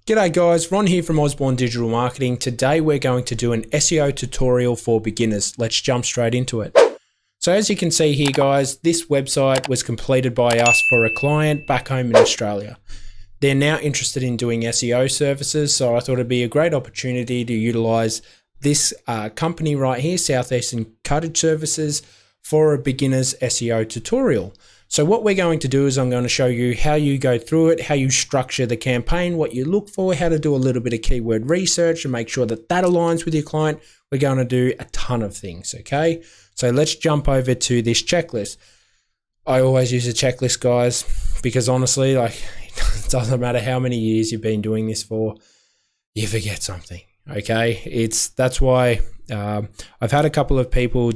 G'day guys, Ron here from Osborne Digital Marketing. Today we're going to do an SEO tutorial for beginners. Let's jump straight into it. So as you can see here guys, this website was completed by us for a client back home in Australia. They're now interested in doing SEO services, so I thought it'd be a great opportunity to utilize this company right here, Southeastern Cottage Services, for a beginner's SEO tutorial. So what we're going to do is I'm going to show you how you go through it, how you structure the campaign, what you look for, how to do a little bit of keyword research and make sure that that aligns with your client. We're going to do a ton of things, okay? So let's jump over to this checklist. I always use a checklist, guys, because honestly, like, it doesn't matter how many years you've been doing this for, you forget something, okay? That's why I've had a couple of people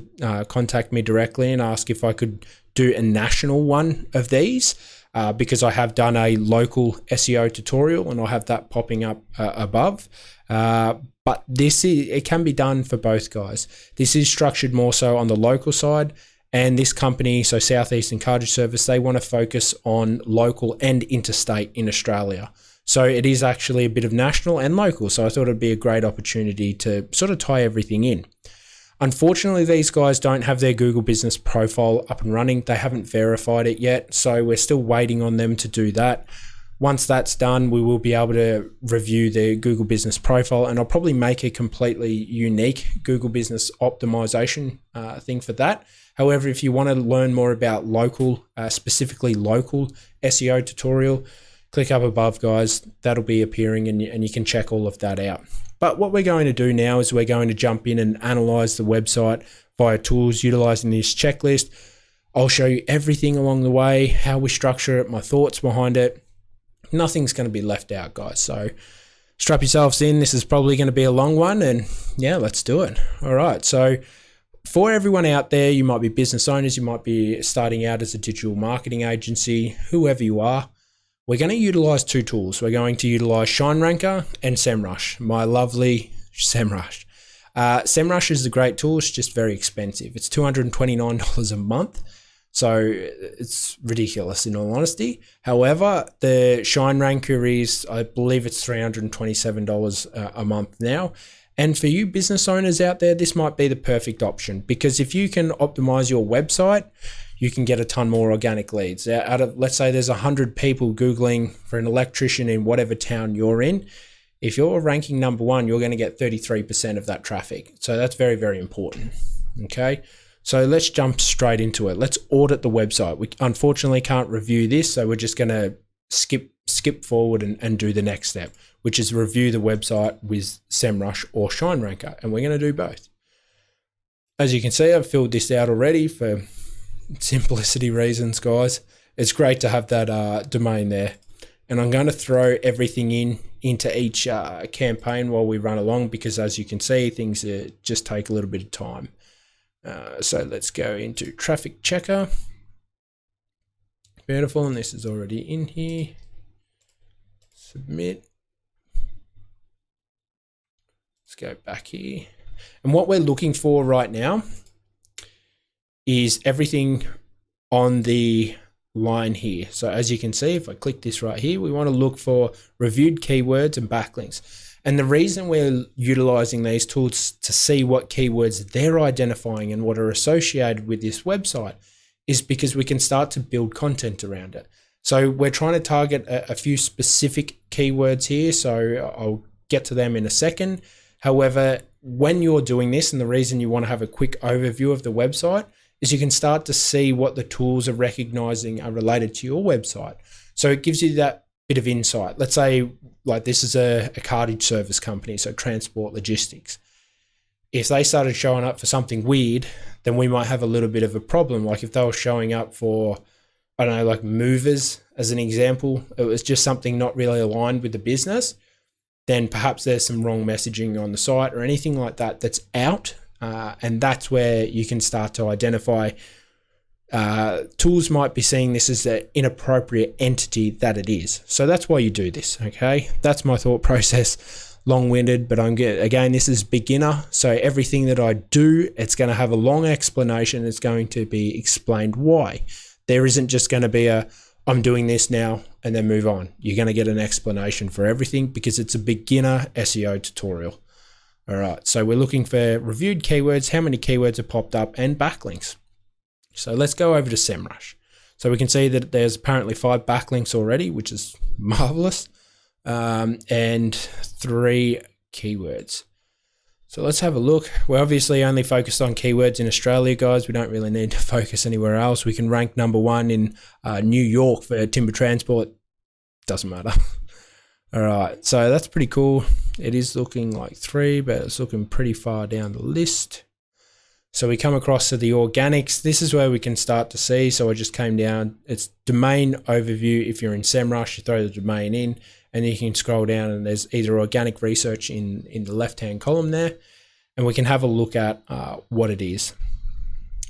contact me directly and ask if I could do a national one of these because I have done a local SEO tutorial and I'll have that popping up above. But it can be done for both, guys. This is structured more so on the local side, and this company, so Southeastern Cottage Service, they want to focus on local and interstate in Australia. So it is actually a bit of national and local. So I thought it'd be a great opportunity to sort of tie everything in. Unfortunately, these guys don't have their Google Business Profile up and running. They haven't verified it yet, so we're still waiting on them to do that. Once that's done, we will be able to review their Google Business Profile, and I'll probably make a completely unique Google Business optimization thing for that. However, if you want to learn more about local, specifically local SEO tutorial, click up above, guys. That'll be appearing and you can check all of that out. But what we're going to do now is we're going to jump in and analyze the website via tools utilizing this checklist. I'll show you everything along the way, how we structure it, my thoughts behind it. Nothing's going to be left out, guys. So strap yourselves in. This is probably going to be a long one, and yeah, let's do it. All right. So for everyone out there, you might be business owners, you might be starting out as a digital marketing agency, whoever you are. We're going to utilize two tools. We're going to utilize SEMrush and SEMrush, my lovely SEMrush. SEMrush is a great tool. It's just very expensive. It's $229 a month. So it's ridiculous in all honesty. However, the SEMrush is, I believe it's $327 a month now. And for you business owners out there, this might be the perfect option, because if you can optimize your website, you can get a ton more organic leads. Out of, let's say there's 100 people Googling for an electrician in whatever town you're in. If you're ranking number one, you're going to get 33% of that traffic. So that's very, very important. Okay. So let's jump straight into it. Let's audit the website. We unfortunately can't review this, so we're just going to skip forward and do the next step, which is review the website with SEMrush or SEMrush, and we're going to do both. As you can see, I've filled this out already for simplicity reasons, guys. It's great to have that domain there, and I'm going to throw everything into each campaign while we run along, because as you can see, things just take a little bit of time. So let's go into traffic checker. Beautiful, and this is already in here. Submit. Let's go back here. And what we're looking for right now is everything on the line here. So as you can see, if I click this right here, we want to look for reviewed keywords and backlinks. And the reason we're utilizing these tools to see what keywords they're identifying and what are associated with this website is because we can start to build content around it. So we're trying to target a few specific keywords here. So I'll get to them in a second. However, when you're doing this, and the reason you want to have a quick overview of the website is you can start to see what the tools are recognizing are related to your website. So it gives you that bit of insight. Let's say like this is a cartage service company, so transport logistics. If they started showing up for something weird, then we might have a little bit of a problem. Like if they were showing up for, I don't know, like movers as an example, it was just something not really aligned with the business, then perhaps there's some wrong messaging on the site or anything like that that's out. And that's where you can start to identify tools might be seeing this as an inappropriate entity that it is. So that's why you do this, okay? That's my thought process. Long-winded, but again, this is beginner. So everything that I do, it's going to have a long explanation. It's going to be explained why. There isn't just going to be a, I'm doing this now, and then move on. You're going to get an explanation for everything because it's a beginner SEO tutorial. All right, so we're looking for reviewed keywords, how many keywords have popped up, and backlinks. So let's go over to SEMrush. So we can see that there's apparently 5 backlinks already, which is marvelous, and 3 keywords. So let's have a look. We're obviously only focused on keywords in Australia, guys. We don't really need to focus anywhere else. We can rank #1 in New York for timber transport. Doesn't matter. All right, so that's pretty cool. It is looking like 3, but it's looking pretty far down the list. So we come across to the organics. This is where we can start to see. So I just came down. It's domain overview. If you're in SEMrush, you throw the domain in, and then you can scroll down, and there's either organic research in the left-hand column there, and we can have a look at what it is.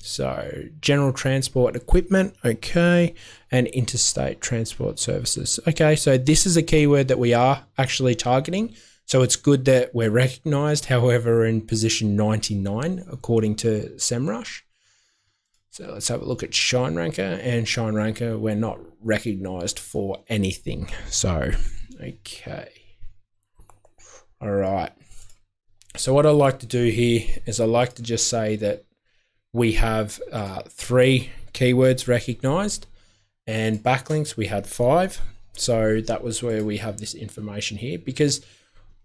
So general transport equipment, okay, and interstate transport services. Okay, so this is a keyword that we are actually targeting. So it's good that we're recognized. However, we're in position 99 according to SEMrush. So let's have a look at ShineRanker, and ShineRanker, we're not recognized for anything. So, okay. All right. So what I like to do here is I like to just say that we have 3 keywords recognized, and backlinks we had 5. So that was where we have this information here, because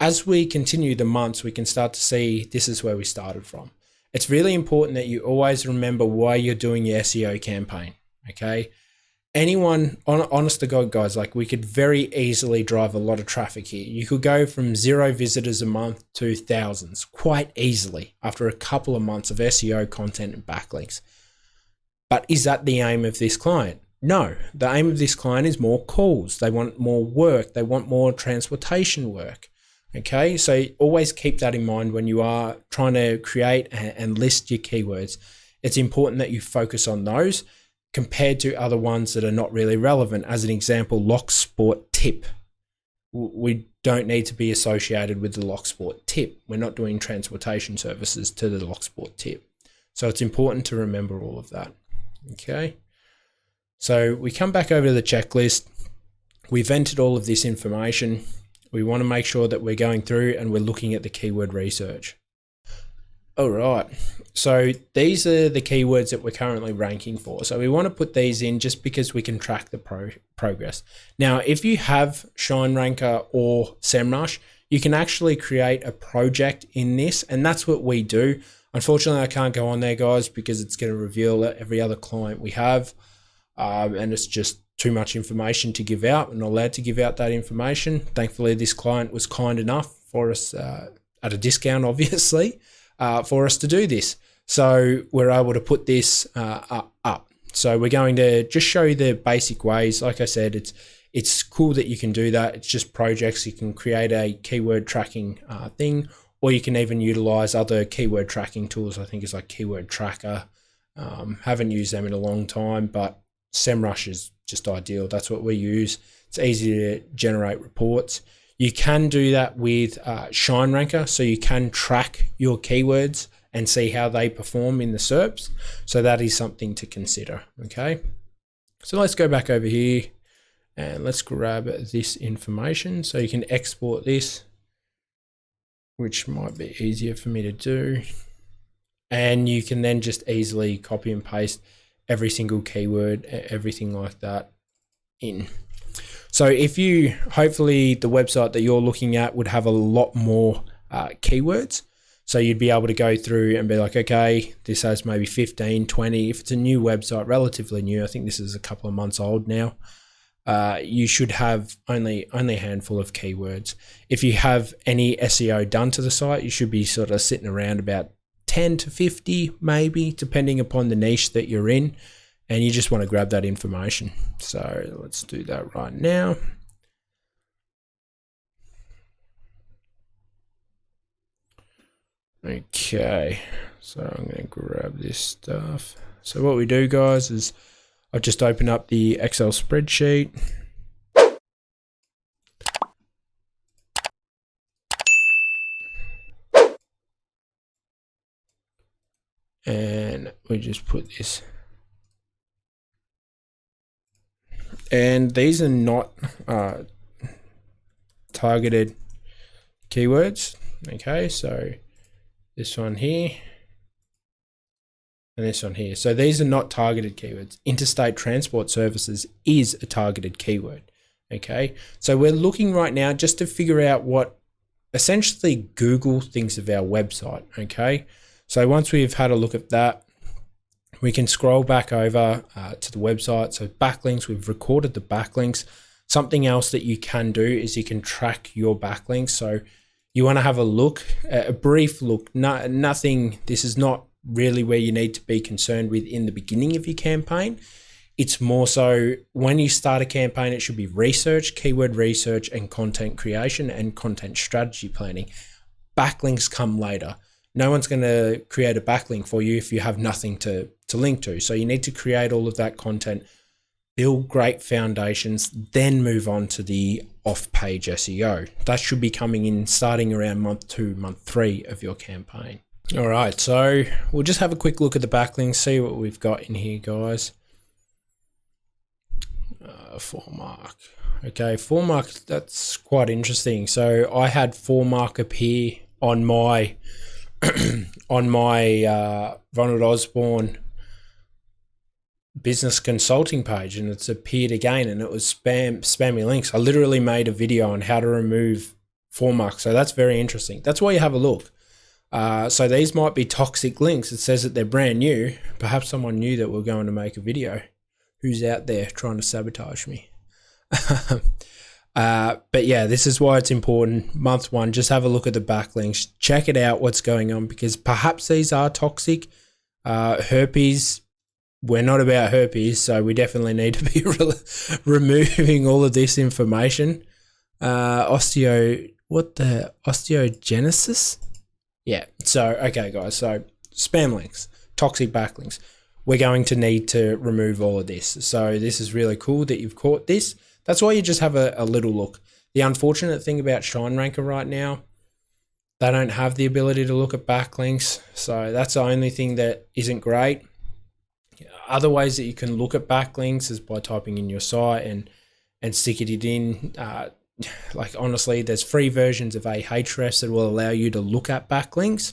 as we continue the months, we can start to see this is where we started from. It's really important that you always remember why you're doing your SEO campaign, okay? Anyone, honest to God, guys, like we could very easily drive a lot of traffic here. You could go from 0 visitors a month to thousands quite easily after a couple of months of SEO content and backlinks. But is that the aim of this client? No, the aim of this client is more calls. They want more work. They want more transportation work. Okay, so always keep that in mind when you are trying to create and list your keywords. It's important that you focus on those compared to other ones that are not really relevant. As an example, lock sport tip. We don't need to be associated with the lock sport tip. We're not doing transportation services to the lock sport tip. So it's important to remember all of that. Okay, so we come back over to the checklist. We've entered all of this information. We want to make sure that we're going through and we're looking at the keyword research. All right, so these are the keywords that we're currently ranking for. So we want to put these in just because we can track the progress. Now, if you have ShineRanker or SEMrush, you can actually create a project in this, and that's what we do. Unfortunately, I can't go on there, guys, because it's going to reveal every other client we have, and it's just too much information to give out. We're not allowed to give out that information. Thankfully, this client was kind enough for us at a discount, obviously, for us to do this. So we're able to put this up. So we're going to just show you the basic ways. Like I said, it's cool that you can do that. It's just projects. You can create a keyword tracking thing, or you can even utilize other keyword tracking tools. I think it's like Keyword Tracker. Haven't used them in a long time, but SEMrush is just ideal. That's what we use. It's easy to generate reports. You can do that with ShineRanker, so you can track your keywords and see how they perform in the SERPs. So that is something to consider, okay? So let's go back over here and let's grab this information. So you can export this, which might be easier for me to do. And you can then just easily copy and paste every single keyword, everything like that in. So if you, hopefully the website that you're looking at would have a lot more keywords. So you'd be able to go through and be like, okay, this has maybe 15, 20. If it's a new website, relatively new, I think this is a couple of months old now, you should have only a handful of keywords. If you have any SEO done to the site, you should be sort of sitting around about 10 to 50 maybe, depending upon the niche that you're in, and you just want to grab that information. So let's do that right now. Okay, so I'm going to grab this stuff. So what we do, guys, is I've just opened up the Excel spreadsheet. And we just put this And these are not targeted keywords. Okay, so this one here and this one here. So these are not targeted keywords. Interstate transport services is a targeted keyword. Okay, so we're looking right now just to figure out what essentially Google thinks of our website. Okay, so once we've had a look at that, we can scroll back over to the website. So backlinks, we've recorded the backlinks. Something else that you can do is you can track your backlinks. So you want to have a look, a brief look, nothing, this is not really where you need to be concerned with in the beginning of your campaign. It's more so when you start a campaign, it should be research, keyword research, and content creation and content strategy planning. Backlinks come later. No one's going to create a backlink for you if you have nothing to link to. So you need to create all of that content, build great foundations, then move on to the off-page SEO. That should be coming in starting around month 2, month 3 of your campaign. All right, so we'll just have a quick look at the backlinks, see what we've got in here, guys. Foremark. Okay, Foremark, that's quite interesting. So I had Foremark appear on my Ronald Osborne business consulting page, and it's appeared again, and it was spammy links. I literally made a video on how to remove Foremark, so that's very interesting. That's why you have a look. So these might be toxic links. It says that they're brand new. Perhaps someone knew that we're going to make a video. Who's out there trying to sabotage me? But yeah, this is why it's important. Month 1, just have a look at the backlinks, check it out, what's going on, because perhaps these are toxic. Herpes, we're not about herpes, so we definitely need to be removing all of this information. Osteogenesis? Yeah, so, okay guys, so spam links, toxic backlinks. We're going to need to remove all of this. So this is really cool that you've caught this. That's why you just have a little look. The unfortunate thing about Shine Ranker right now, they don't have the ability to look at backlinks. So that's the only thing that isn't great. Other ways that you can look at backlinks is by typing in your site and sticking it in. Like honestly, there's free versions of Ahrefs that will allow you to look at backlinks.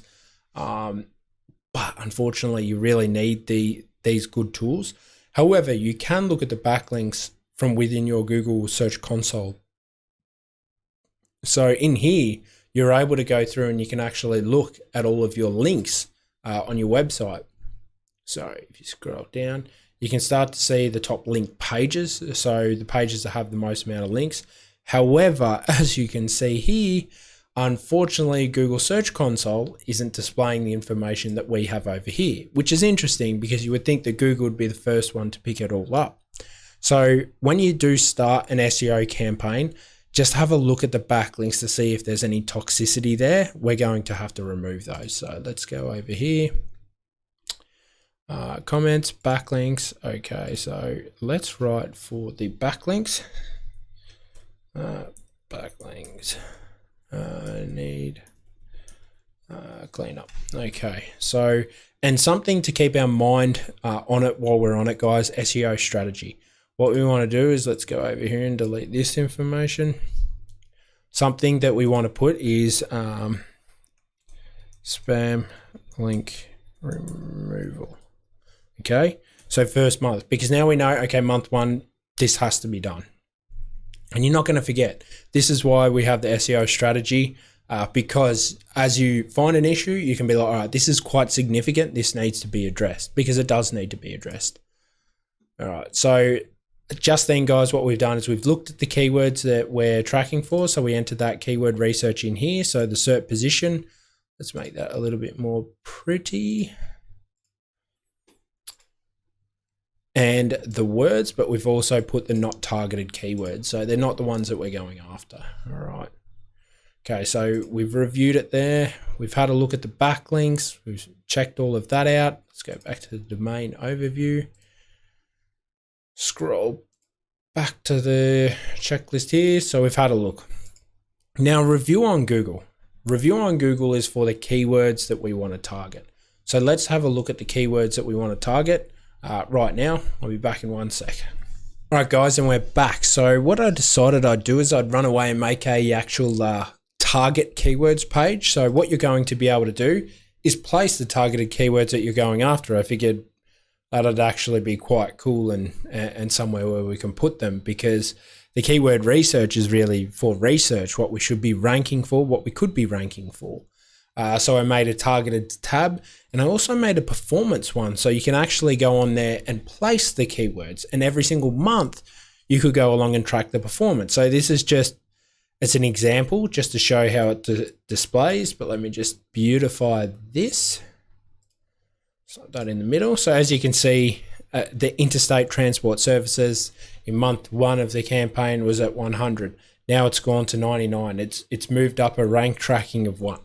But unfortunately, you really need these good tools. However, you can look at the backlinks from within your Google Search Console. So in here, you're able to go through and you can actually look at all of your links on your website. So if you scroll down, you can start to see the top link pages. So the pages that have the most amount of links. However, as you can see here, unfortunately, Google Search Console isn't displaying the information that we have over here, which is interesting because you would think that Google would be the first one to pick it all up. So when you do start an SEO campaign, just have a look at the backlinks to see if there's any toxicity there. We're going to have to remove those. So let's go over here. Comments, backlinks. Okay, so let's write for the backlinks. Backlinks. Need cleanup. Okay, so, and something to keep our mind on it while we're on it, guys, SEO strategy. What we want to do is let's go over here and delete this information. Something that we want to put is spam link removal. Okay, so first month, because now we know, okay, month 1, this has to be done. And you're not going to forget. This is why we have the SEO strategy, because as you find an issue, you can be like, all right, this is quite significant. This needs to be addressed, because it does need to be addressed. All right. So just then, guys, what we've done is we've looked at the keywords that we're tracking for. So we entered that keyword research in here. So the SERP position, let's make that a little bit more pretty. And the words, but we've also put the not targeted keywords. So they're not the ones that we're going after. All right. Okay, so we've reviewed it there. We've had a look at the backlinks. We've checked all of that out. Let's go back to the domain overview. Scroll back to the checklist here. So we've had a look. Now, review on Google. Review on Google is for the keywords that we want to target. So let's have a look at the keywords that we want to target. Right now. I'll be back in 1 second. All right, guys, and we're back. So what I decided I'd do is I'd run away and make a actual target keywords page. So what you're going to be able to do is place the targeted keywords that you're going after. I figured that'd actually be quite cool and somewhere where we can put them, because the keyword research is really for research, what we should be ranking for, what we could be ranking for. So I made a targeted tab, and I also made a performance one. So you can actually go on there and place the keywords, and every single month you could go along and track the performance. So this is just, it's an example just to show how it displays, but let me just beautify this. Slide that in the middle. So as you can see, the interstate transport services in month 1 of the campaign was at 100. Now it's gone to 99. It's moved up a rank tracking of 1.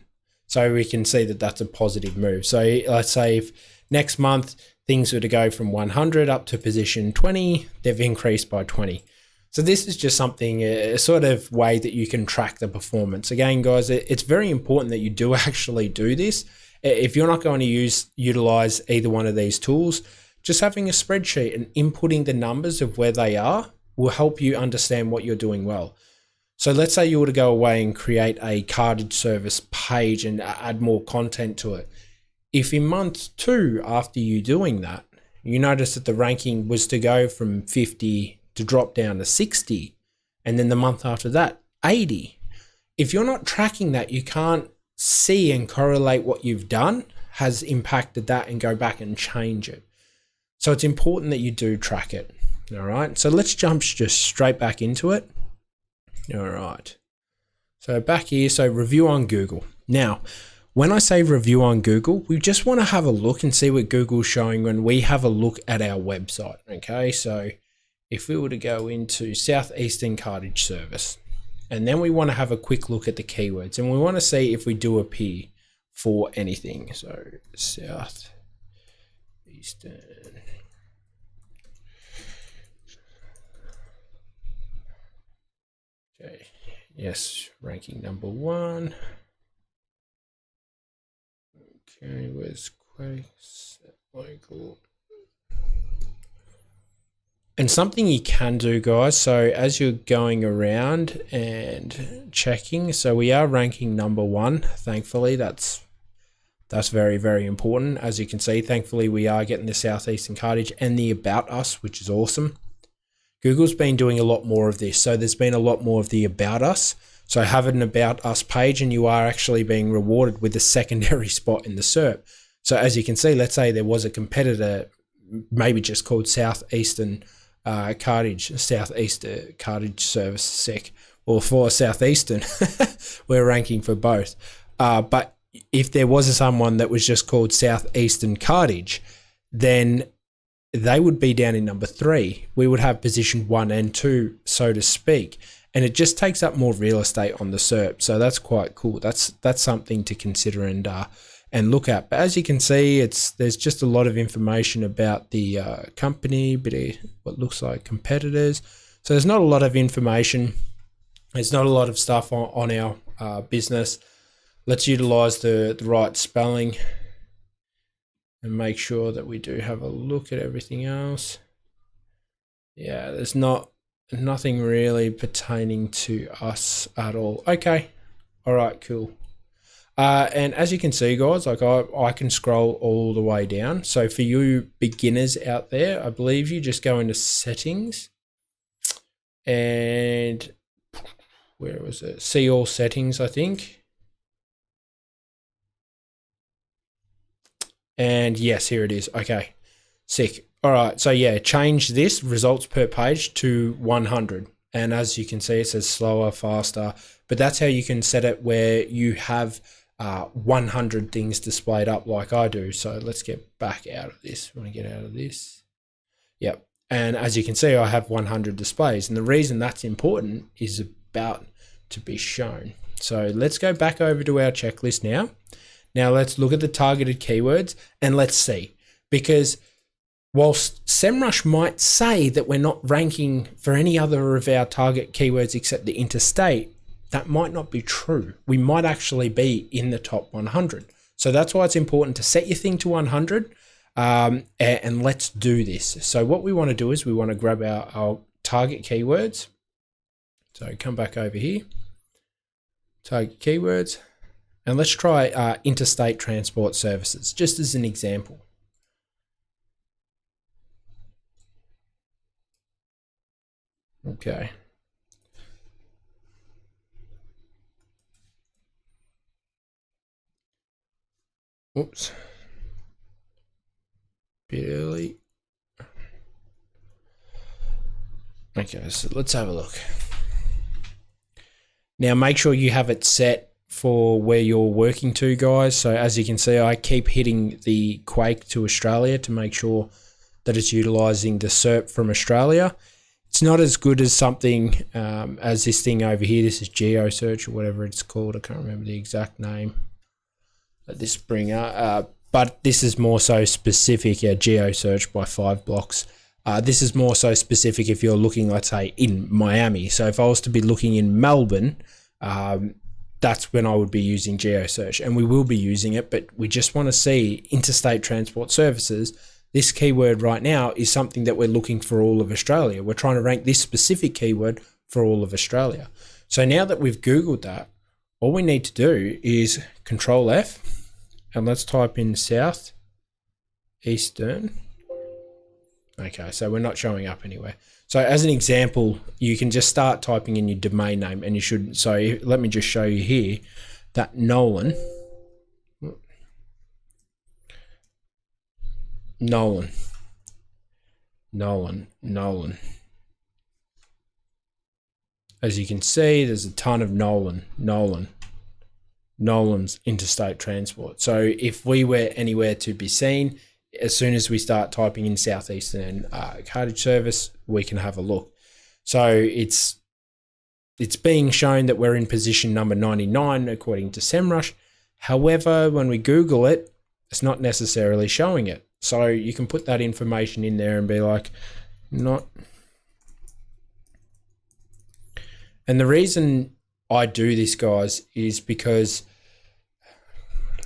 So we can see that that's a positive move. So let's say if next month things were to go from 100 up to position 20, they've increased by 20. So this is just something, a sort of way that you can track the performance. Again, guys, it's very important that you do actually do this. If you're not going to utilize either one of these tools, just having a spreadsheet and inputting the numbers of where they are will help you understand what you're doing well. So let's say you were to go away and create a cartage service page and add more content to it. If in month 2 after you doing that, you notice that the ranking was to go from 50 to drop down to 60, and then the month after that, 80. If you're not tracking that, you can't see and correlate what you've done has impacted that and go back and change it. So it's important that you do track it. All right. So let's jump just straight back into it. All right. So back here, so review on Google. Now, when I say review on Google, we just want to have a look and see what Google's showing when we have a look at our website. Okay. So if we were to go into Southeastern Cartage Service, and then we want to have a quick look at the keywords, and we want to see if we do appear for anything. So Southeastern. Okay. Yes, ranking number 1. Okay, where's Quakes? Local. And something you can do, guys, so as you're going around and checking, so we are ranking number 1, thankfully. That's very, very important. As you can see, thankfully we are getting the Southeastern Cartage and the About Us, which is awesome. Google's been doing a lot more of this. So there's been a lot more of the About Us. So have an About Us page, and you are actually being rewarded with a secondary spot in the SERP. So as you can see, let's say there was a competitor, maybe just called Southeastern Cartage Service Sec, or for Southeastern. We're ranking for both. But if there was someone that was just called Southeastern Cartage, then they would be down in number 3. We would have position 1 and 2, so to speak. And it just takes up more real estate on the SERP. So that's quite cool. That's something to consider and look at. But as you can see, there's just a lot of information about the company, bit of what looks like competitors. So there's not a lot of information. There's not a lot of stuff on our business. Let's utilize the right spelling and make sure that we do have a look at everything else. Yeah, there's nothing really pertaining to us at all. Okay. All right, cool. And as you can see, guys, like I can scroll all the way down. So for you beginners out there, I believe you just go into settings, and where was it? See all settings, I think. And yes, here it is. Okay, sick. All right, so yeah, change this results per page to 100. And as you can see, it says slower, faster, but that's how you can set it where you have 100 things displayed up like I do. So let's get back out of this. I want to get out of this. Yep. And as you can see, I have 100 displays. And the reason that's important is about to be shown. So let's go back over to our checklist now. Now let's look at the targeted keywords and let's see, because whilst SEMrush might say that we're not ranking for any other of our target keywords except the interstate, that might not be true. We might actually be in the top 100. So that's why it's important to set your thing to 100 and let's do this. So what we want to do is we want to grab our target keywords. So come back over here, target keywords, and let's try interstate transport services, just as an example. Okay. Oops. Barely. Okay, so let's have a look. Now make sure you have it set for where you're working to, guys. So as you can see, I keep hitting the Quake to Australia to make sure that it's utilizing the SERP from Australia. It's not as good as something as this thing over here. This is Geo Search or whatever it's called. I can't remember the exact name. Let this bring up, but this is more so specific. Yeah, Geo Search by 5 blocks. This is more so specific if you're looking, let's say, in Miami. So if I was to be looking in Melbourne, that's when I would be using Geo Search, and we will be using it, but we just want to see interstate transport services. This keyword right now is something that we're looking for all of Australia. We're trying to rank this specific keyword for all of Australia. So now that we've Googled that, all we need to do is Control F, and let's type in South Eastern. Okay, so we're not showing up anywhere. So as an example, you can just start typing in your domain name, and you should. So let me just show you here that Nolan. As you can see, there's a ton of Nolan's interstate transport. So if we were anywhere to be seen, as soon as we start typing in Southeastern cartage service, we can have a look. So it's being shown that we're in position number 99 according to SEMrush. However, when we Google it, it's not necessarily showing it. So you can put that information in there and be like, not. And the reason I do this, guys, is because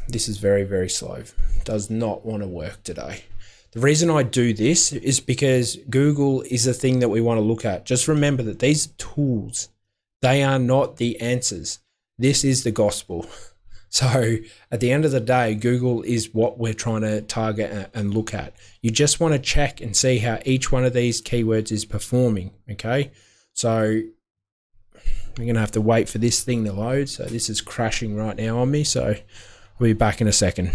this is very, very slow. Does not want to work today. The reason I do this is because Google is a thing that we want to look at. Just remember that these tools, they are not the answers. This is the gospel. So at the end of the day, Google is what we're trying to target and look at. You just want to check and see how each one of these keywords is performing. Okay. So we're going to have to wait for this thing to load. So this is crashing right now on me. So I'll be back in a second.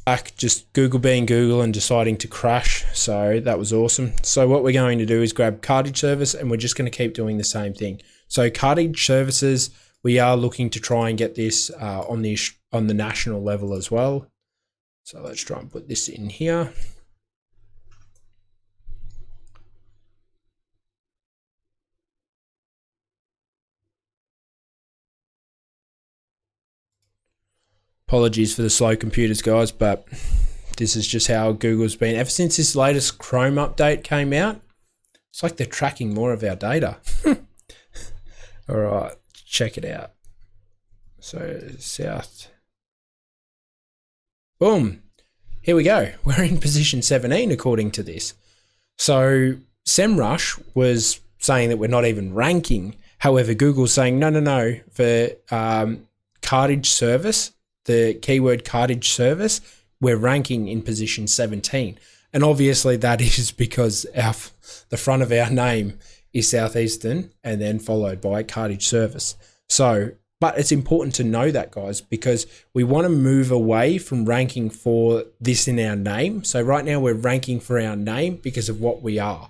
Back, just Google being Google and deciding to crash. So that was awesome. So what we're going to do is grab cartage service, and we're just going to keep doing the same thing. So cartage services, we are looking to try and get this on the national level as well. So let's try and put this in here. Apologies for the slow computers, guys, but this is just how Google's been. Ever since this latest Chrome update came out, it's like they're tracking more of our data. All right, check it out. So South. Boom. Here we go. We're in position 17 according to this. So SEMrush was saying that we're not even ranking. However, Google's saying, no, for cartage service, the keyword cartage service, we're ranking in position 17. And obviously that is because the front of our name is Southeastern and then followed by cartage service. So, but it's important to know that, guys, because we want to move away from ranking for this in our name. So right now we're ranking for our name because of what we are.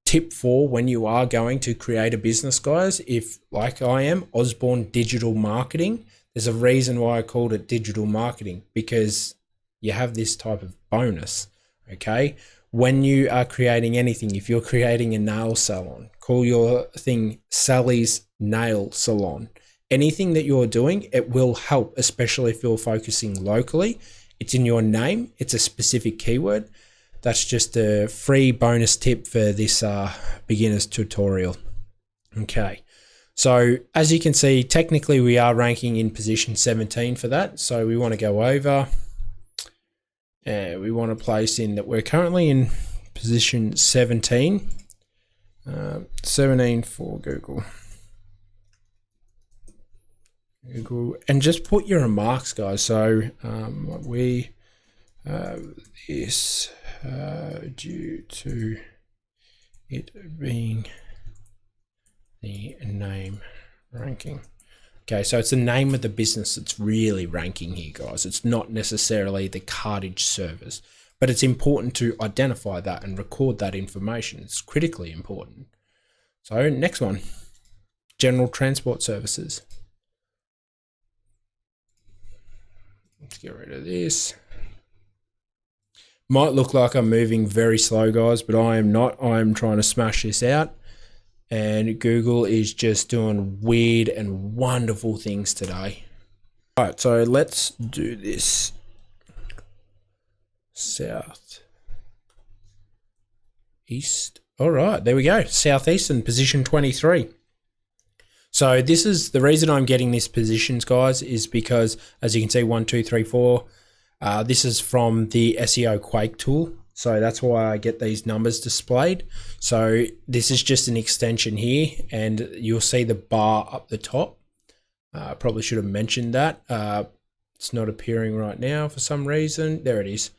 Tip 4, when you are going to create a business, guys, if like I am, Osborne Digital Marketing, there's a reason why I called it digital marketing, because you have this type of bonus, okay? When you are creating anything, if you're creating a nail salon, call your thing Sally's Nail Salon. Anything that you're doing, it will help, especially if you're focusing locally. It's in your name. It's a specific keyword. That's just a free bonus tip for this beginner's tutorial. Okay. So as you can see, technically we are ranking in position 17 for that. So we want to go over and we want to place in that we're currently in position 17. 17 for Google, and just put your remarks, guys. So we is due to it being the name ranking. Okay, so it's the name of the business that's really ranking here, guys. It's not necessarily the cartage servers, but it's important to identify that and record that information. It's critically important. So next one, general transport services. Let's get rid of this. Might look like I'm moving very slow, guys, but I am not. I am trying to smash this out. And Google is just doing weird and wonderful things today. All right, so let's do this. South East. All right, there we go. Southeastern, position 23. So this is the reason I'm getting this positions, guys, is because as you can see, 1, 2, 3, 4. This is from the SEO Quake tool. So that's why I get these numbers displayed. So this is just an extension here, and you'll see the bar up the top. Probably should have mentioned that. It's not appearing right now for some reason. There it is.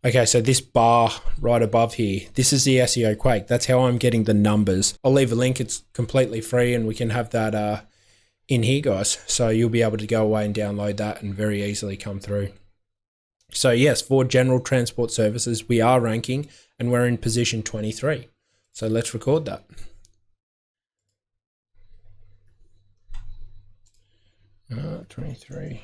Okay, so this bar right above here, this is the SEO Quake. That's how I'm getting the numbers. I'll leave a link. It's completely free, and we can have that in here, guys. So you'll be able to go away and download that and very easily come through. So yes, for general transport services, we are ranking and we're in position 23. So let's record that. Uh, 23.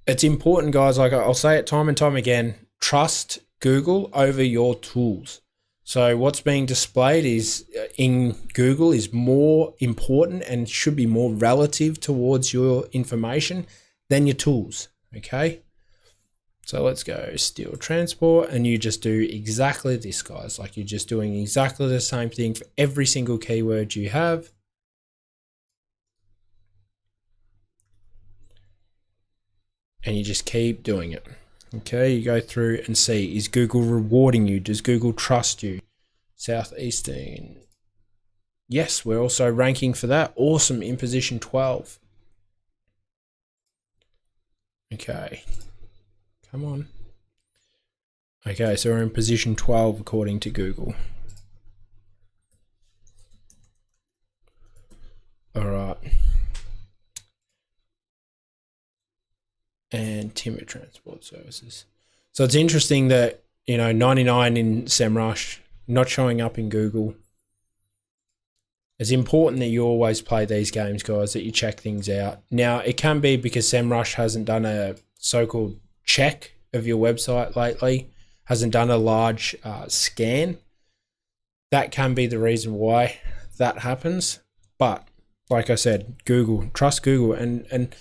It's important, guys. Like I'll say it time and time again, trust Google over your tools. So what's being displayed is in Google is more important and should be more relative towards your information than your tools. Okay, so let's go steel transport, and you just do exactly this, guys. Like you're just doing exactly the same thing for every single keyword you have. And you just keep doing it. Okay, you go through and see, is Google rewarding you? Does Google trust you? Southeastern. Yes, we're also ranking for that. Awesome, in position 12. Okay, come on. Okay, so we're in position 12 according to Google. All right. And timber transport services. So it's interesting that, 99 in SEMrush, not showing up in Google. It's important that you always play these games, guys, that you check things out. Now, it can be because SEMrush hasn't done a so-called check of your website lately, hasn't done a large scan. That can be the reason why that happens. But like I said, Google, trust Google. And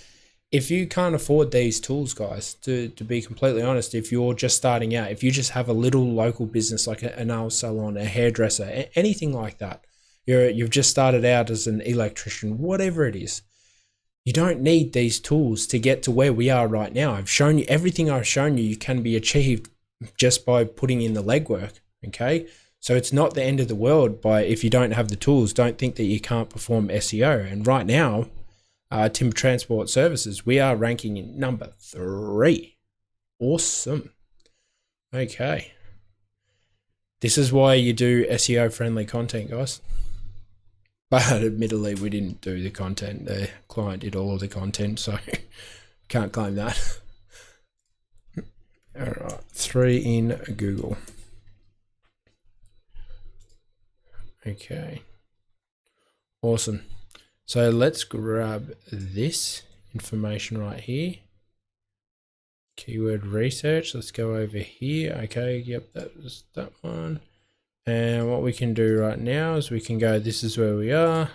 if you can't afford these tools, guys, to be completely honest, if you're just starting out, if you just have a little local business like a nail salon, a hairdresser, anything like that, you've just started out as an electrician, whatever it is, you don't need these tools to get to where we are right now. I've shown you everything I've shown you can be achieved just by putting in the legwork. Okay, so it's not the end of the world if you don't have the tools. Don't think that you can't perform SEO. And right now, timber transport services, we are ranking in number 3. Awesome. Okay, this is why you do SEO friendly content, guys. But admittedly, we didn't do the content. The client did all of the content, so can't claim that. All right, 3 in Google. Okay, awesome. So let's grab this information right here. Keyword research. Let's go over here. Okay, yep, that was that one. And what we can do right now is we can go, this is where we are.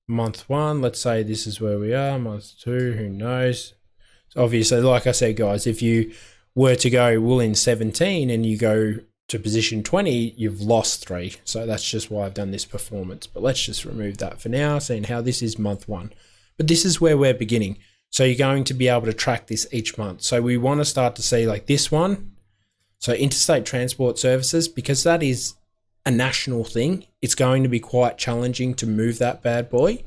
Month 1, let's say this is where we are. Month 2, who knows? So obviously, like I said, guys, if you were to go wool in 17 and you go to position 20, you've lost 3. So that's just why I've done this performance. But let's just remove that for now, seeing how this is month 1. But this is where we're beginning. So you're going to be able to track this each month. So we want to start to see like this one. So interstate transport services, because that is a national thing, it's going to be quite challenging to move that bad boy.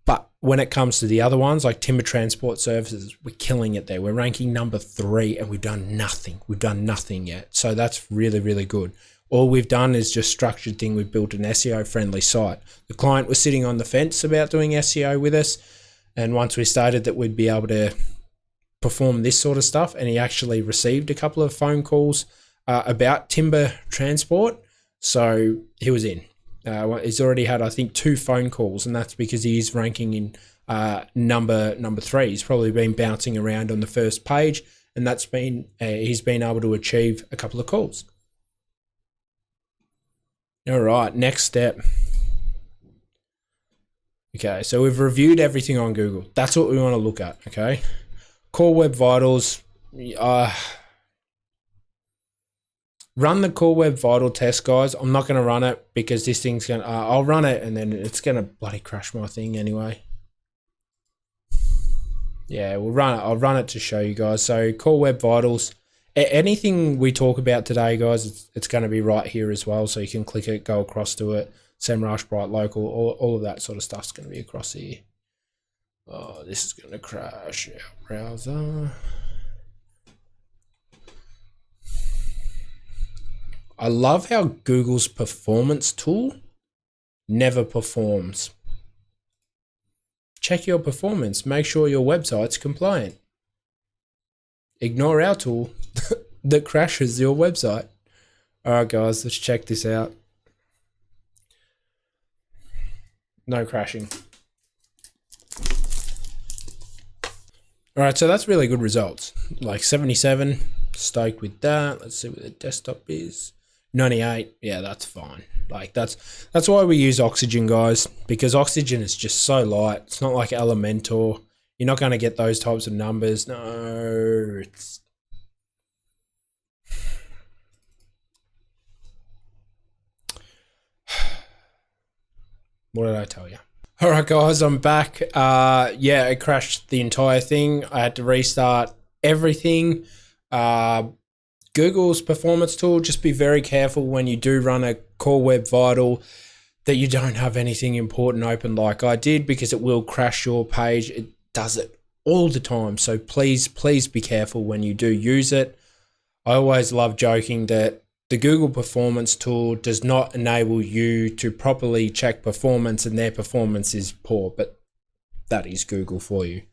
But when it comes to the other ones, like timber transport services, we're killing it there. We're ranking number 3 and we've done nothing. We've done nothing yet. So that's really, really good. All we've done is just structured thing. We've built an SEO friendly site. The client was sitting on the fence about doing SEO with us. And once we started that we'd be able to perform this sort of stuff, and he actually received a couple of phone calls about timber transport. So he was in. He's already had, I think, 2 phone calls, and that's because he's ranking in number 3. He's probably been bouncing around on the first page, and that's been he's been able to achieve a couple of calls. All right, next step. Okay, so we've reviewed everything on Google. That's what we want to look at. Okay, Core Web Vitals. Run the Core Web Vital test, guys. I'm not going to run it because this thing's going to... I'll run it and then it's going to bloody crash my thing anyway. Yeah, we'll run it. I'll run it to show you guys. So Core Web Vitals. Anything we talk about today, guys, it's going to be right here as well. So you can click it, go across to it. SEMrush, Bright Local, all of that sort of stuff's going to be across here. Oh, this is going to crash our browser. I love how Google's performance tool never performs. Check your performance. Make sure your website's compliant. Ignore our tool that crashes your website. All right, guys, let's check this out. No crashing. All right, so that's really good results. Like 77, stoked with that. Let's see what the desktop is. 98, yeah, that's fine. Like that's why we use Oxygen, guys, because Oxygen is just so light. It's not like Elementor. You're not going to get those types of numbers. No, it's... What did I tell you? All right, guys, I'm back. Yeah, it crashed the entire thing. I had to restart everything. Google's performance tool, just be very careful when you do run a Core Web Vital that you don't have anything important open like I did, because it will crash your page. It does it all the time. So please be careful when you do use it. I always love joking that the Google performance tool does not enable you to properly check performance, and their performance is poor, but that is Google for you.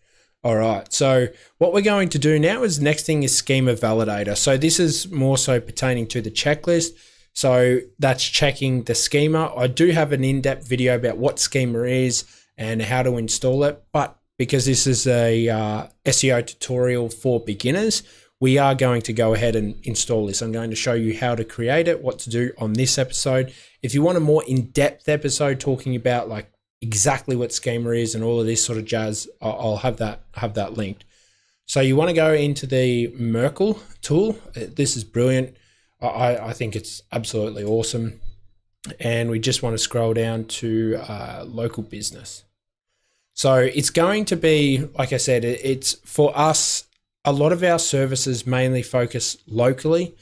All right, so what we're going to do now is next thing is Schema Validator. So this is more so pertaining to the checklist. So that's checking the schema. I do have an in-depth video about what schema is and how to install it, but because this is a SEO tutorial for beginners, we are going to go ahead and install this. I'm going to show you how to create it, what to do on this episode. If you want a more in-depth episode talking about like exactly what schema is and all of this sort of jazz, I'll have that linked. So you want to go into the Merkle tool. This is brilliant. I think it's absolutely awesome. And we just want to scroll down to local business. So it's going to be, like I said, it's for us, a lot of our services mainly focus locally.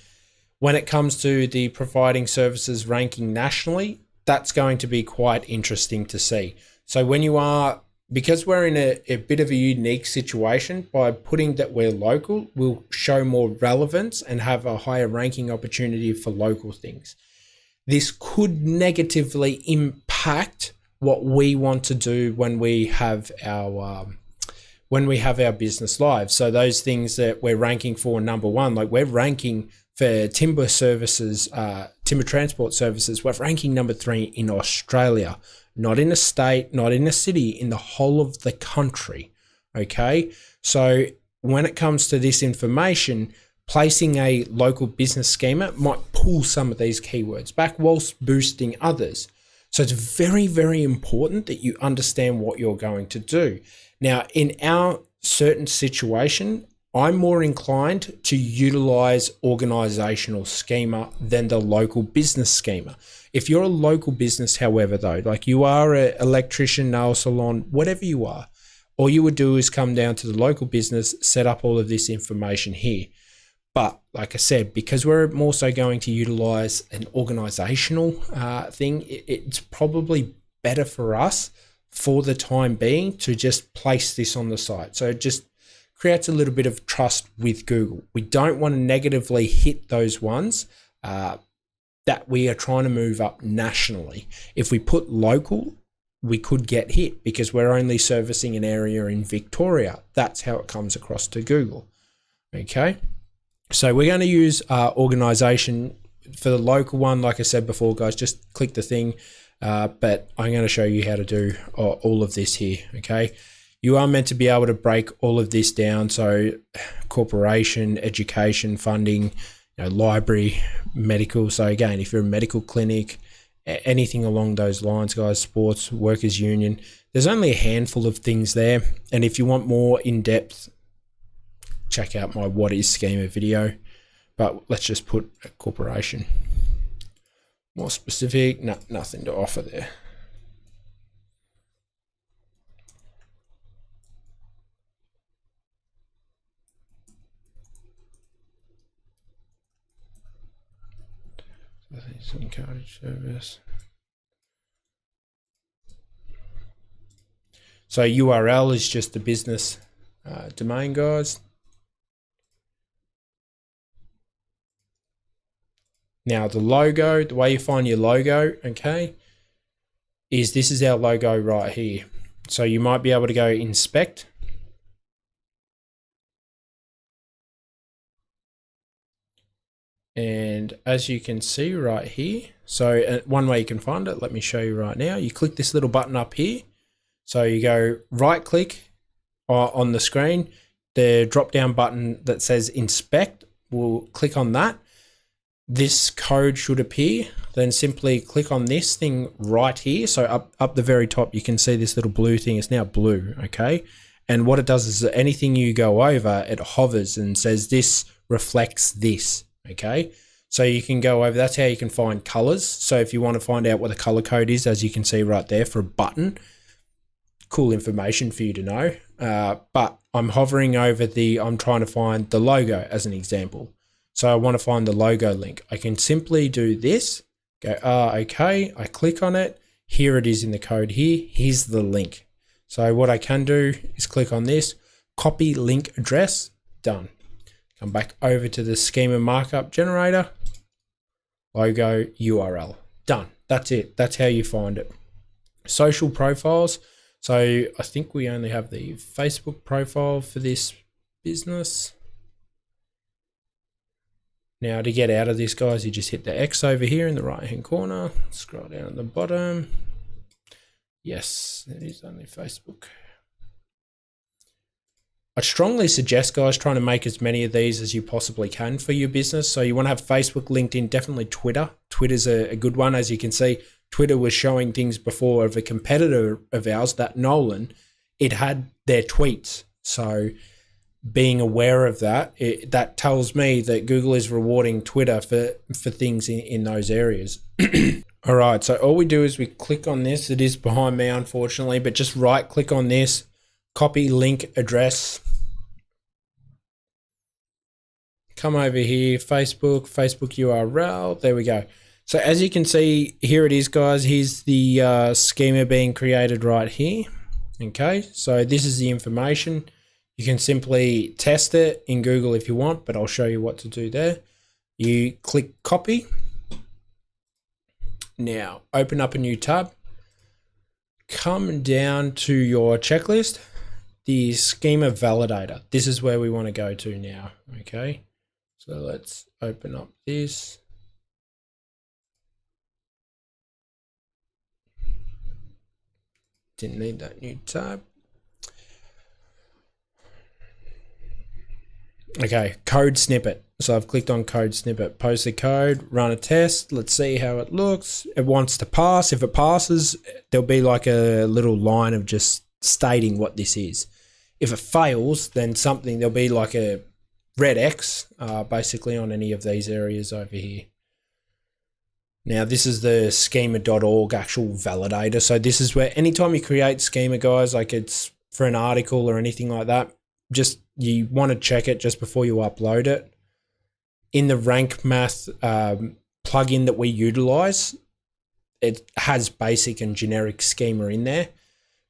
When it comes to the providing services ranking nationally, that's going to be quite interesting to see. So when you are, because we're in a bit of a unique situation, by putting that we're local, we'll show more relevance and have a higher ranking opportunity for local things. This could negatively impact what we want to do when we have our business live. So those things that we're ranking for number 1, like we're ranking for timber services, timber transport services, we're ranking number 3 in Australia, not in a state, not in a city, in the whole of the country. Okay. So when it comes to this information, placing a local business schema might pull some of these keywords back whilst boosting others. So it's very, very important that you understand what you're going to do. Now, in our certain situation, I'm more inclined to utilize organizational schema than the local business schema. If you're a local business, however, though, like you are an electrician, nail salon, whatever you are, all you would do is come down to the local business, set up all of this information here. But like I said, because we're more so going to utilize an organizational thing, it's probably better for us for the time being to just place this on the site. So it just creates a little bit of trust with Google. We don't want to negatively hit those ones that we are trying to move up nationally. If we put local, we could get hit because we're only servicing an area in Victoria. That's how it comes across to Google. Okay. So we're going to use organization for the local one. Like I said before, guys, just click the thing. But I'm going to show you how to do all of this here. Okay. You are meant to be able to break all of this down. So corporation, education, funding, library, medical. So again, if you're a medical clinic, anything along those lines, guys, sports, workers union, there's only a handful of things there. And if you want more in-depth, check out my what is schema video, but let's just put a corporation. More specific, nothing to offer there. Encourage service. So URL is just the business domain, guys. Now the logo, the way you find your logo, okay, is this is our logo right here. So you might be able to go inspect. And as you can see right here, so one way you can find it, let me show you right now. You click this little button up here. So you go right click on the screen, the drop down button that says inspect, we'll click on that. This code should appear, then simply click on this thing right here. So up the very top, you can see this little blue thing. It's now blue, okay? And what it does is that anything you go over, it hovers and says this reflects this, okay? So you can go over, that's how you can find colors. So if you want to find out what the color code is, as you can see right there for a button, cool information for you to know. But I'm hovering over I'm trying to find the logo as an example. So I want to find the logo link. I can simply do this, go, okay, I click on it. Here it is in the code here. Here's the link. So what I can do is click on this, copy link address, done. Come back over to the schema markup generator, logo, URL, done. That's it. That's how you find it. Social profiles. So I think we only have the Facebook profile for this business. Now to get out of this, guys, you just hit the X over here in the right hand corner, scroll down at the bottom. Yes, it is only Facebook. I'd strongly suggest, guys, trying to make as many of these as you possibly can for your business. So you want to have Facebook, LinkedIn, definitely Twitter. Twitter's a good one. As you can see, Twitter was showing things before of a competitor of ours, that Nolan, it had their tweets. So being aware of that, that tells me that Google is rewarding Twitter for things in those areas. All right, so all we do is we click on this. It is behind me, unfortunately, but just right click on this, copy link address. Come over here, Facebook URL, there we go. So as you can see, here it is, guys. Here's the schema being created right here. Okay, so this is the information. You can simply test it in Google if you want, but I'll show you what to do there. You click copy. Now open up a new tab. Come down to your checklist, the schema validator. This is where we want to go to now. Okay, so let's open up this. Didn't need that new tab. Okay, code snippet. So I've clicked on code snippet, post the code, run a test. Let's see how it looks. It wants to pass. If it passes, there'll be like a little line of just stating what this is. If it fails, then there'll be like a red X basically on any of these areas over here. Now this is the schema.org actual validator. So this is where anytime you create schema, guys, like it's for an article or anything like that, just you want to check it just before you upload it. in the rank math plugin that we utilize, it has basic and generic schema in there,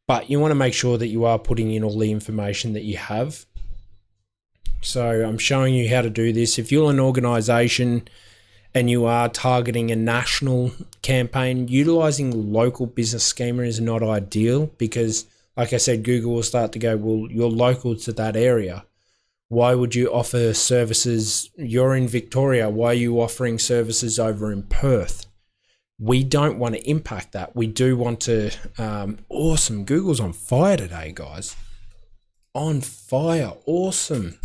but you want to make sure that you are putting in all the information that you have. So I'm showing you how to do this. If you're an organization and you are targeting a national campaign, utilizing local business schema is not ideal because, like I said, Google will start to go, well, you're local to that area. Why would you offer services? You're in Victoria. Why are you offering services over in Perth? We don't want to impact that. We do want to, awesome. Google's on fire today, guys. On fire. Awesome.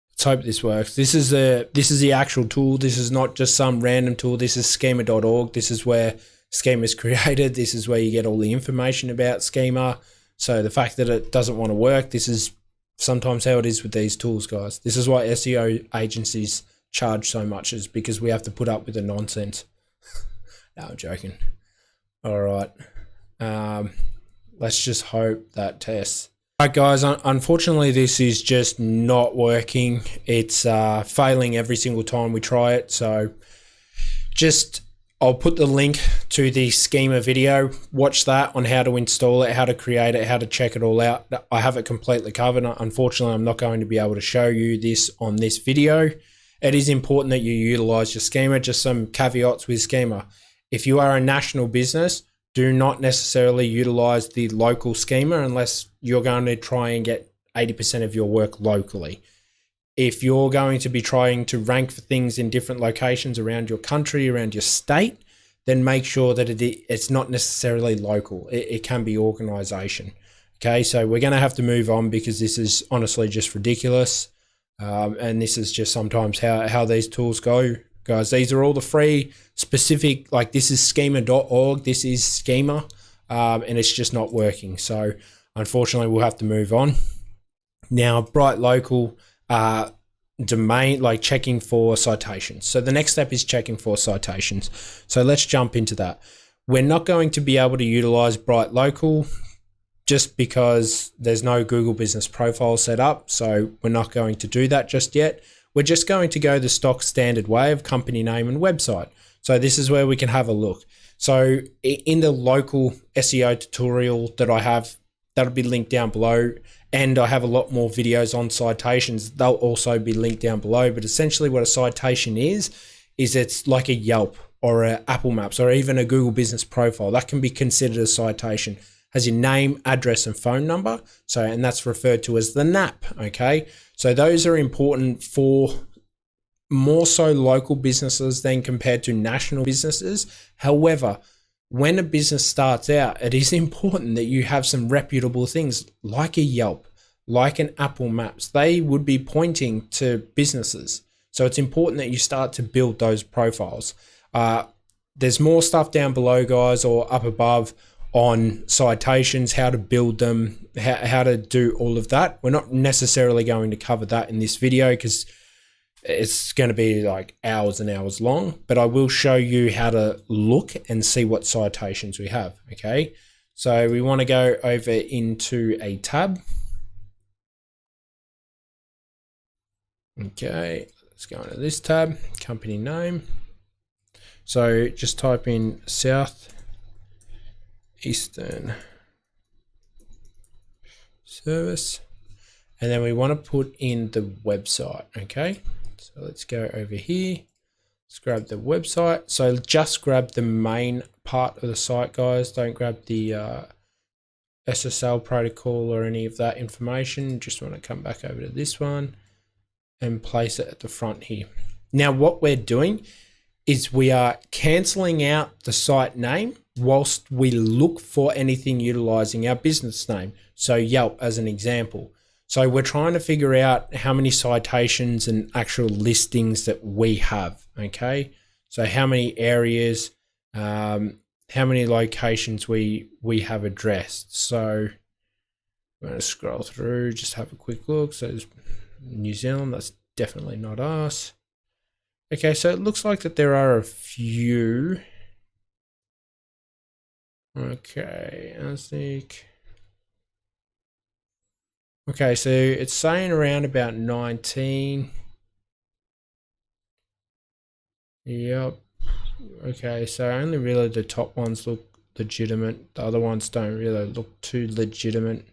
Let's hope this works. This is the actual tool. This is not just some random tool. This is schema.org. This is where schema is created. This is where you get all the information about schema. So the fact that it doesn't want to work, this is sometimes how it is with these tools, guys. This is why SEO agencies charge so much, is because we have to put up with the nonsense. No, I'm joking. All right. Let's just hope that tests. All right, guys, unfortunately, this is just not working. It's failing every single time we try it. So I'll put the link to the schema video. Watch that on how to install it, how to create it, how to check it all out. I have it completely covered. Unfortunately, I'm not going to be able to show you this on this video. It is important that you utilize your schema. Just some caveats with schema. If you are a national business, do not necessarily utilize the local schema unless you're going to try and get 80% of your work locally. If you're going to be trying to rank for things in different locations around your country, around your state, then make sure that it's not necessarily local. It can be organization. Okay, so we're going to have to move on because this is honestly just ridiculous. And this is just sometimes how these tools go. Guys, these are all the free specific, like this is schema.org, this is schema, and it's just not working. So unfortunately, we'll have to move on. Now, Bright Local domain, like checking for citations. So the next step is checking for citations. So let's jump into that. We're not going to be able to utilize Bright Local just because there's no Google Business Profile set up. So we're not going to do that just yet. We're just going to go the stock standard way of company name and website. So this is where we can have a look. So in the local SEO tutorial that I have, that'll be linked down below. And I have a lot more videos on citations. They'll also be linked down below. But essentially what a citation is it's like a Yelp or a Apple Maps or even a Google Business Profile. That can be considered a citation. Has your name, address, and phone number. So, and that's referred to as the NAP, okay? So those are important for more so local businesses than compared to national businesses. However, when a business starts out, it is important that you have some reputable things like a Yelp, like an Apple Maps. They would be pointing to businesses. So it's important that you start to build those profiles. There's more stuff down below, guys, or up above on citations, how to build them, how to do all of that. We're not necessarily going to cover that in this video because it's going to be like hours and hours long, but I will show you how to look and see what citations we have. Okay, so we want to go over into a tab. Okay, let's go into this tab, company name. So just type in South Eastern Service, and then we want to put in the website. Okay, so let's go over here, let's grab the website. So just grab the main part of the site, guys. Don't grab the SSL protocol or any of that information. Just want to come back over to this one and place it at the front here. Now what we're doing is we are cancelling out the site name whilst we look for anything utilizing our business name. So Yelp as an example. So we're trying to figure out how many citations and actual listings that we have. Okay, so how many areas, how many locations we have addressed. So I'm going to scroll through, just have a quick look. So there's New Zealand, that's definitely not us. Okay, so it looks like that there are a few. Okay, I think. Okay, so it's saying around about 19. Yep. Okay, so only really the top ones look legitimate. The other ones don't really look too legitimate.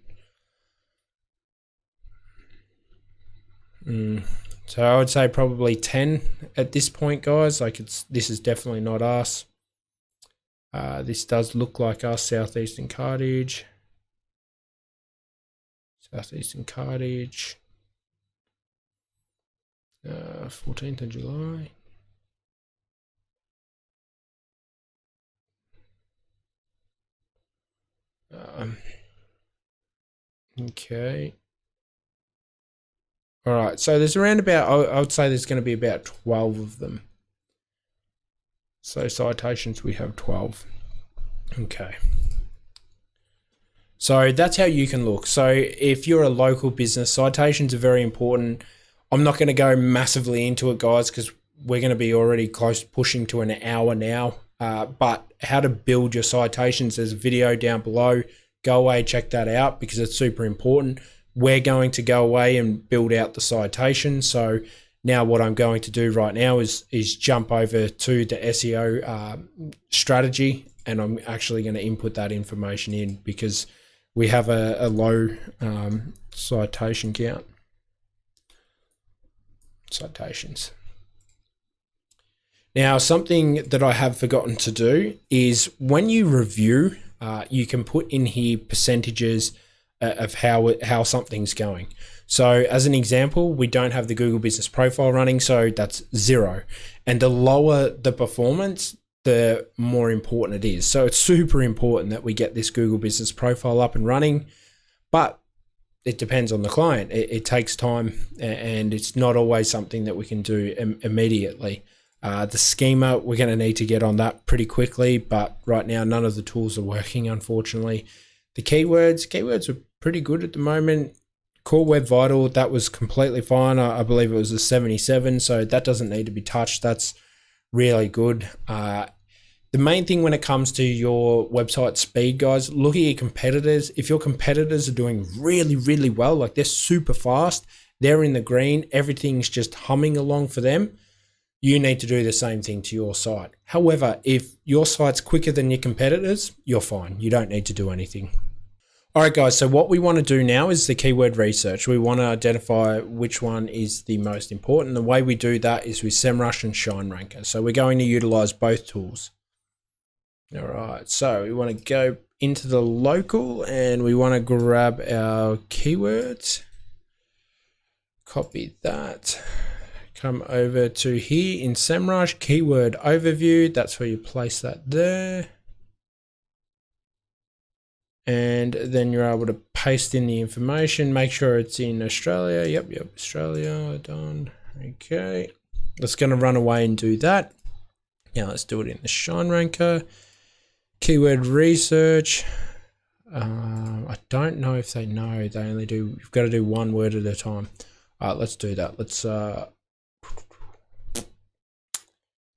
So I would say probably 10 at this point, guys. Like this is definitely not us. This does look like us, Southeastern Cartage. Southeastern Cartage. 14th of July. Okay. All right, so there's around about, I would say there's going to be about 12 of them. So citations, we have 12. Okay. So that's how you can look. So if you're a local business, citations are very important. I'm not going to go massively into it, guys, because we're going to be already close pushing to an hour now. But how to build your citations, there's a video down below. Go away, check that out because it's super important. We're going to go away and build out the citation. So now what I'm going to do right now is jump over to the SEO strategy, and I'm actually going to input that information in because we have a low citation count. Citations. Now, something that I have forgotten to do is when you review, you can put in here percentages of how something's going. So as an example, we don't have the Google Business Profile running, so that's 0. And the lower the performance, the more important it is. So it's super important that we get this Google Business Profile up and running, but it depends on the client. It takes time, and it's not always something that we can do immediately. The schema, we're going to need to get on that pretty quickly, but right now none of the tools are working, unfortunately. The keywords are pretty good at the moment. Core Web Vital, that was completely fine. I believe it was a 77, so that doesn't need to be touched. That's really good. The main thing when it comes to your website speed, guys, look at your competitors. If your competitors are doing really, really well, like they're super fast, they're in the green, everything's just humming along for them, you need to do the same thing to your site. However, if your site's quicker than your competitors, you're fine. You don't need to do anything. All right, guys, so what we want to do now is the keyword research. We want to identify which one is the most important. The way we do that is with SEMrush and ShineRanker. So we're going to utilize both tools. All right, so we want to go into the local and we want to grab our keywords. Copy that. Come over to here in SEMrush, keyword overview. That's where you place that there. And then you're able to paste in the information. Make sure it's in Australia. Yep, Australia, done. Okay, that's going to run away and do that. Now let's do it in the ShineRanker. Keyword research. I don't know if they know. They only do, you've got to do one word at a time. All right, let's do that. Let's,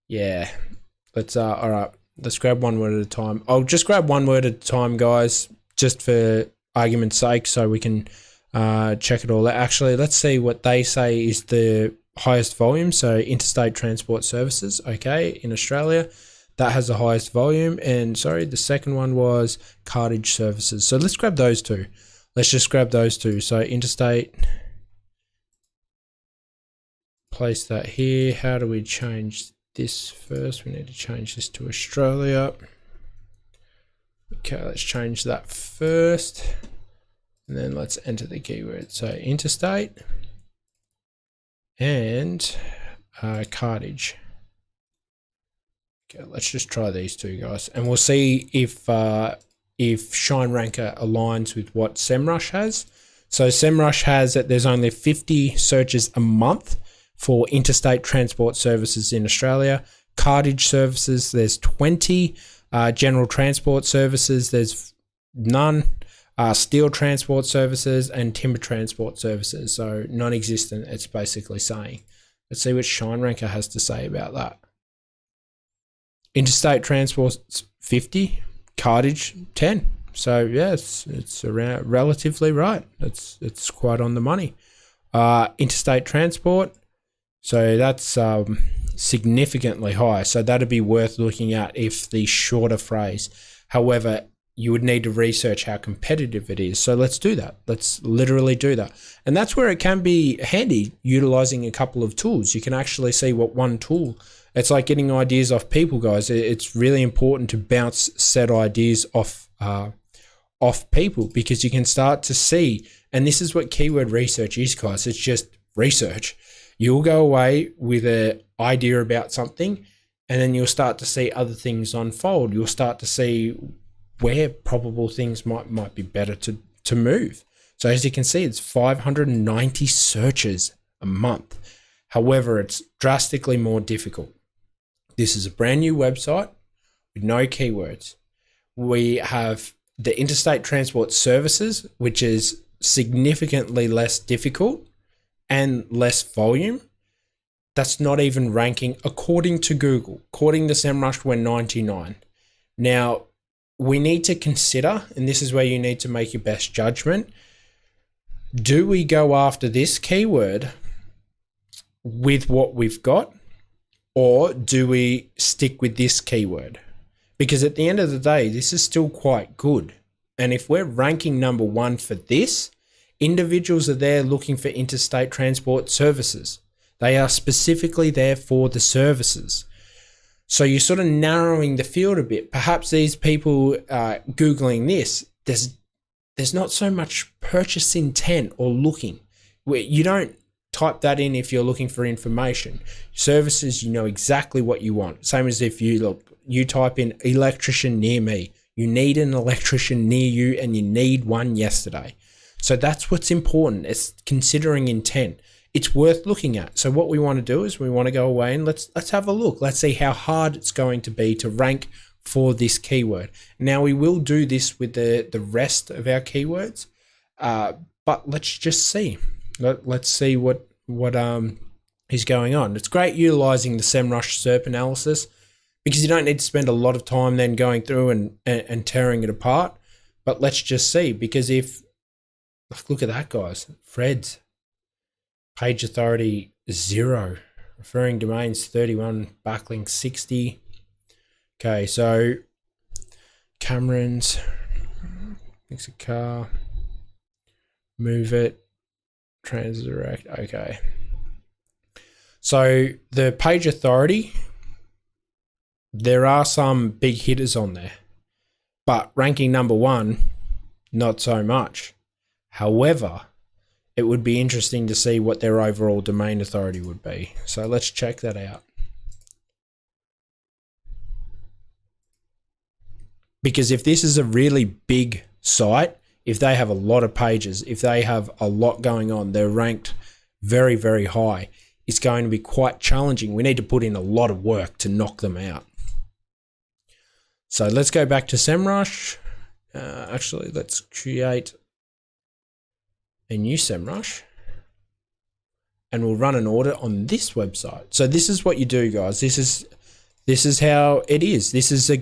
yeah, let's, all right, let's grab one word at a time. I'll just grab one word at a time, guys, just for argument's sake, so we can check it all out. Actually, let's see what they say is the highest volume. So interstate transport services, okay, in Australia. That has the highest volume. And sorry, the second one was cartage services. So let's grab those two. Let's just grab those two. So interstate, place that here. How do we change this first? We need to change this to Australia. Okay, let's change that first. And then let's enter the keyword. So interstate and cartage. Okay, let's just try these two, guys, and we'll see if ShineRanker aligns with what SEMrush has. So SEMrush has that there's only 50 searches a month for interstate transport services in Australia. Cartage services, there's 20. General transport services, there's none. Steel transport services and timber transport services, so non-existent, it's basically saying. Let's see what ShineRanker has to say about that. Interstate transport 50, cartage 10. So yeah, it's around relatively right. It's quite on the money. Interstate transport, so that's significantly higher. So that'd be worth looking at if the shorter phrase. However, you would need to research how competitive it is. So let's do that. Let's literally do that. And that's where it can be handy utilizing a couple of tools. You can actually see what one tool, it's like getting ideas off people, guys. It's really important to bounce said ideas off people, because you can start to see, and this is what keyword research is, guys. It's just research. You'll go away with an idea about something, and then you'll start to see other things unfold. You'll start to see where probable things might be better to move. So as you can see, it's 590 searches a month. However, it's drastically more difficult. This is a brand new website with no keywords. We have the interstate transport services, which is significantly less difficult and less volume. That's not even ranking according to Google. According to SEMrush, we're 99. Now, we need to consider, and this is where you need to make your best judgment, do we go after this keyword with what we've got, or do we stick with this keyword? Because at the end of the day, this is still quite good. And if we're ranking number 1 for this, individuals are there looking for interstate transport services. They are specifically there for the services. So you're sort of narrowing the field a bit. Perhaps these people Googling this, there's not so much purchase intent or looking. You don't type that in if you're looking for information. Services, you know exactly what you want. Same as if you type in electrician near me. You need an electrician near you, and you need one yesterday. So that's what's important. It's considering intent. It's worth looking at. So what we want to do is we want to go away and let's have a look. Let's see how hard it's going to be to rank for this keyword. Now, we will do this with the rest of our keywords, but let's just see. Let's see what is going on. It's great utilizing the SEMrush SERP analysis, because you don't need to spend a lot of time then going through and tearing it apart. But let's just see, because if, look at that, guys, Fred's page authority 0, referring domains 31, backlinks 60. Okay, so Cameron's, fix a car, move it, transdirect. Okay, so the page authority, there are some big hitters on there, but ranking number 1, not so much. However, it would be interesting to see what their overall domain authority would be. So let's check that out. Because if this is a really big site, if they have a lot of pages, if they have a lot going on, they're ranked very, very high, it's going to be quite challenging. We need to put in a lot of work to knock them out. So let's go back to SEMrush. Actually, let's create a new SEMrush, and we'll run an audit on this website. So this is what you do, guys. This is how it is. This is an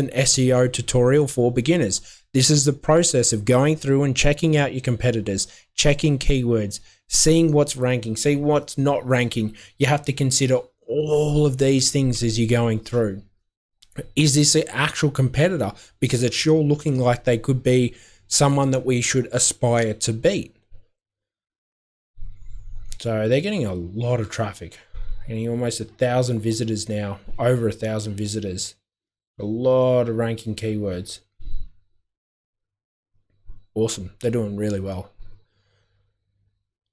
SEO tutorial for beginners. This is the process of going through and checking out your competitors, checking keywords, seeing what's ranking, see what's not ranking. You have to consider all of these things as you're going through. Is this an actual competitor? Because it's sure looking like they could be someone that we should aspire to beat. So they're getting a lot of traffic, getting almost 1,000 visitors now, over 1,000 visitors, a lot of ranking keywords. Awesome. They're doing really well.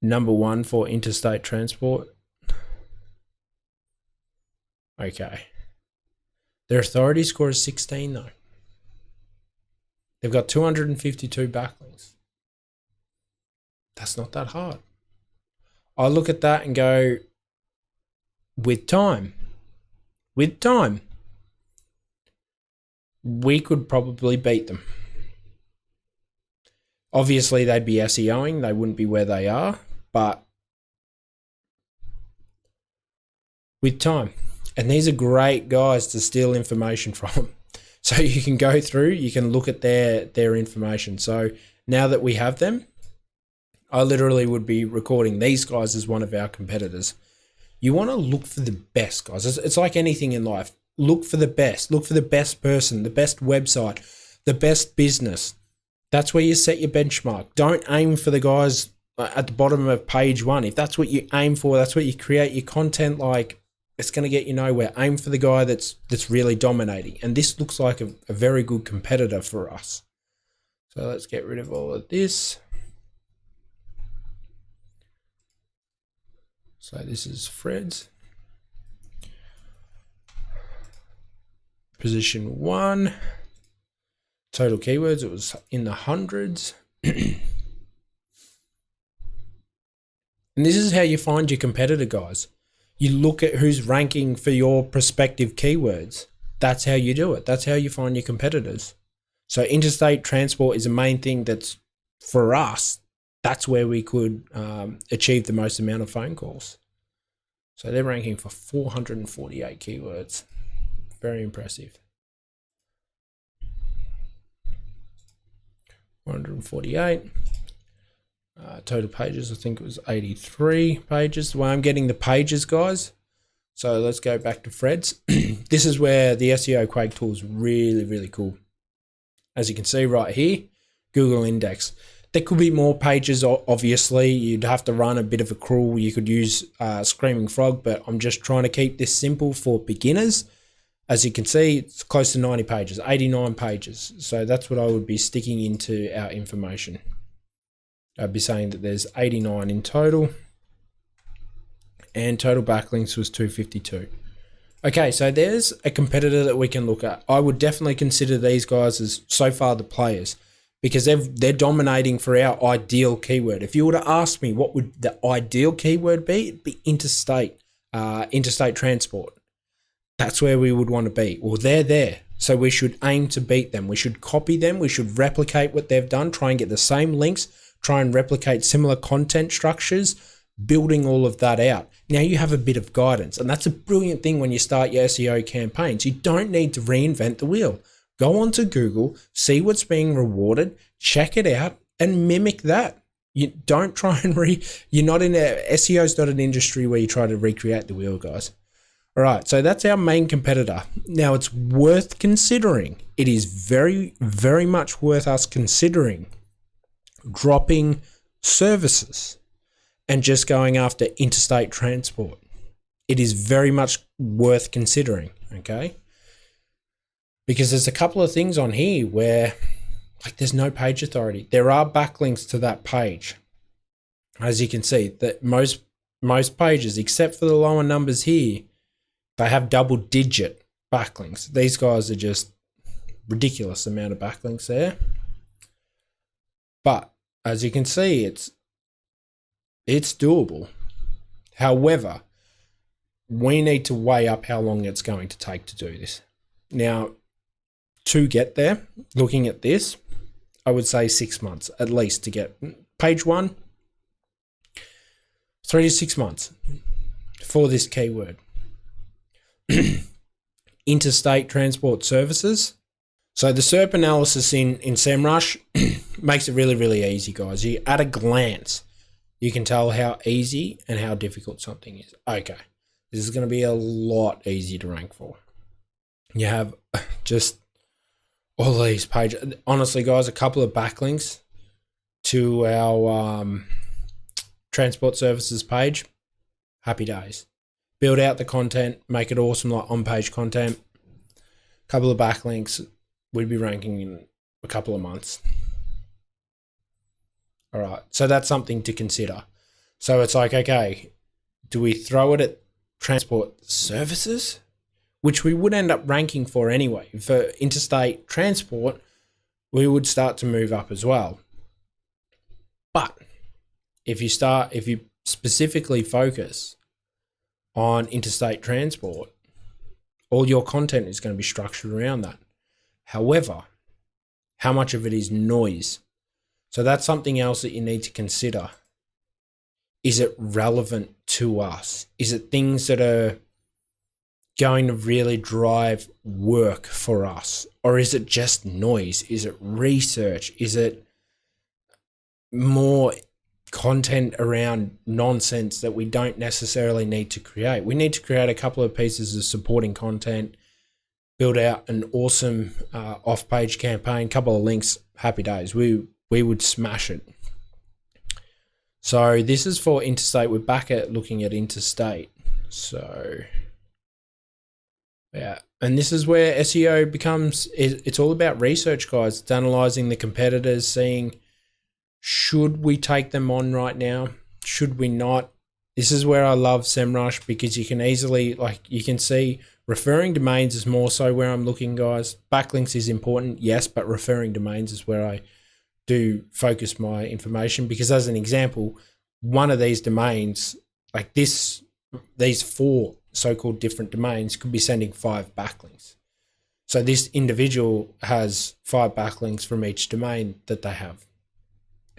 Number 1 for interstate transport. Okay. Their authority score is 16 though. They've got 252 backlinks. That's not that hard. I look at that and go, with time, we could probably beat them. Obviously, they'd be SEOing. They wouldn't be where they are, but with time. And these are great guys to steal information from. So you can go through, you can look at their information. So now that we have them, I literally would be recording these guys as one of our competitors. You want to look for the best, guys. It's like anything in life. Look for the best. Look for the best person, the best website, the best business. That's where you set your benchmark. Don't aim for the guys at the bottom of page 1. If that's what you aim for, that's what you create your content like, it's going to get you nowhere. Aim for the guy that's really dominating. And this looks like a very good competitor for us. So let's get rid of all of this. So this is Fred's. Position 1. Total keywords, it was in the hundreds. And this is how you find your competitor, guys. You look at who's ranking for your prospective keywords. That's how you do it. That's how you find your competitors. So interstate transport is the main thing that's, for us, that's where we could achieve the most amount of phone calls. So they're ranking for 448 keywords. Very impressive. 148. Total pages, I think it was 83 pages. The way I'm getting the pages, guys. So let's go back to Fred's. This is where the SEO Quake tool is really, really cool. As you can see right here, Google Index. There could be more pages, obviously. You'd have to run a bit of a crawl. You could use Screaming Frog, but I'm just trying to keep this simple for beginners. As you can see, it's close to 90 pages, 89 pages. So that's what I would be sticking into our information. I'd be saying that there's 89 in total, and total backlinks was 252. Okay, so there's a competitor that we can look at. I would definitely consider these guys as so far the players, because they're dominating for our ideal keyword. If you were to ask me what would the ideal keyword be, it'd be interstate transport. That's where we would want to be. Well, they're there. So we should aim to beat them. We should copy them. We should replicate what they've done, try and get the same links, try and replicate similar content structures, building all of that out. Now you have a bit of guidance, and that's a brilliant thing when you start your SEO campaigns. You don't need to reinvent the wheel. Go onto Google, see what's being rewarded, check it out, and mimic that. You don't try and you're not in SEO is not an industry where you try to recreate the wheel, guys. All right, so that's our main competitor. Now it's worth considering. It is very, very much worth us considering dropping services and just going after interstate transport. It is very much worth considering, okay? Because there's a couple of things on here where like there's no page authority. There are backlinks to that page. As you can see, that most pages, except for the lower numbers here, they have double-digit backlinks. These guys are just ridiculous amount of backlinks there. But as you can see, it's doable. However, we need to weigh up how long it's going to take to do this. Now, to get there, looking at this, I would say 6 months at least to get page 1. 3 to 6 months for this keyword. Interstate transport services. So the SERP analysis in SEMrush makes it really, really easy, guys. At a glance, you can tell how easy and how difficult something is. Okay, this is going to be a lot easier to rank for. You have just all these pages. Honestly, guys, a couple of backlinks to our transport services page. Happy days. Build out the content, make it awesome like on-page content. A couple of backlinks, we'd be ranking in a couple of months. All right, so that's something to consider. So it's like, okay, do we throw it at transport services, which we would end up ranking for anyway? For interstate transport, we would start to move up as well. But if you specifically focus on interstate transport, all your content is going to be structured around that. However, how much of it is noise? So that's something else that you need to consider. Is it relevant to us? Is it things that are going to really drive work for us? Or is it just noise? Is it research? Is it more content around nonsense that we don't necessarily need to create. We need to create a couple of pieces of supporting content, build out an awesome off-page campaign, couple of links, happy days. We would smash it. So this is for interstate. We're back at looking at interstate. So yeah, and this is where SEO becomes, it's all about research, guys. It's analyzing the competitors, seeing, should we take them on right now? Should we not? This is where I love SEMrush, because you can easily, like you can see, referring domains is more so where I'm looking, guys. Backlinks is important, yes, but referring domains is where I do focus my information, because as an example, one of these domains, like these 4 so-called different domains could be sending 5 backlinks. So this individual has 5 backlinks from each domain that they have.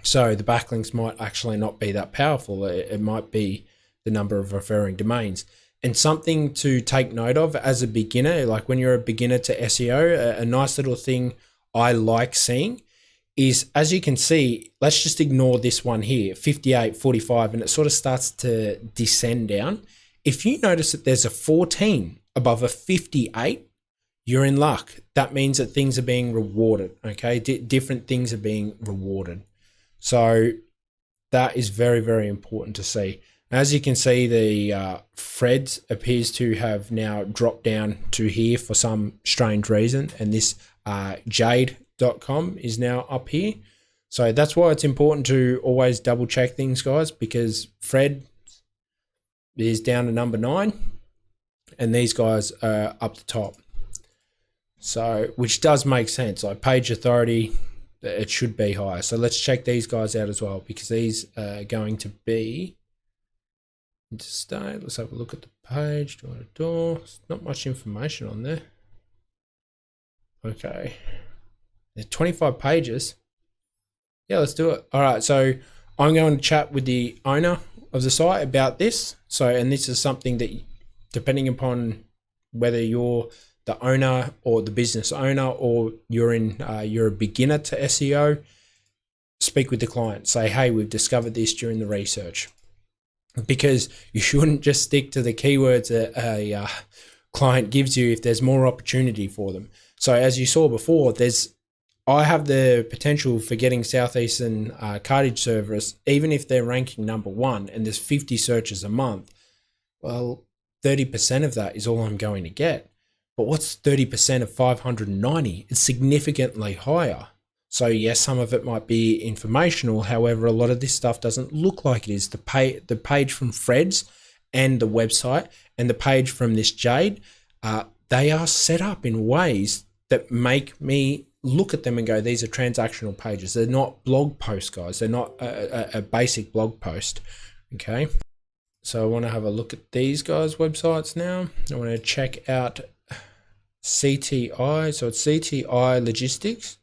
So the backlinks might actually not be that powerful. It might be the number of referring domains. And something to take note of as a beginner, like when you're a beginner to SEO, a nice little thing I like seeing is, as you can see, let's just ignore this one here, 58, 45, and it sort of starts to descend down. If you notice that there's a 14 above a 58, you're in luck. That means that things are being rewarded, okay? Different things are being rewarded. So that is very, very important to see. As you can see, the Freds appears to have now dropped down to here for some strange reason, and this jade.com is now up here. So that's why it's important to always double check things, guys, because Fred is down to number 9 and these guys are up the top. So, which does make sense. Like page authority, it should be higher. So let's check these guys out as well, because these are going to be interstate. Let's have a look at the page, door to door. There's not much information on there. Okay. There's 25 pages. Yeah, let's do it. All right. So I'm going to chat with the owner of the site about this. So, and this is something that, depending upon whether you're the owner or the business owner, or you're a beginner to SEO, speak with the client. Say, hey, we've discovered this during the research, because you shouldn't just stick to the keywords that a client gives you if there's more opportunity for them. So as you saw before, I have the potential for getting Southeastern Cartage Service, even if they're ranking number 1 and there's 50 searches a month. Well, 30% of that is all I'm going to get. But what's 30% of 590? It's significantly higher. So yes, some of it might be informational. However, a lot of this stuff doesn't look like it is. The page from Fred's and the website and the page from this Jade, they are set up in ways that make me look at them and go, these are transactional pages. They're not blog posts, guys. They're not a basic blog post. Okay. So I want to have a look at these guys' websites now. I want to check out CTI. So it's CTI Logistics,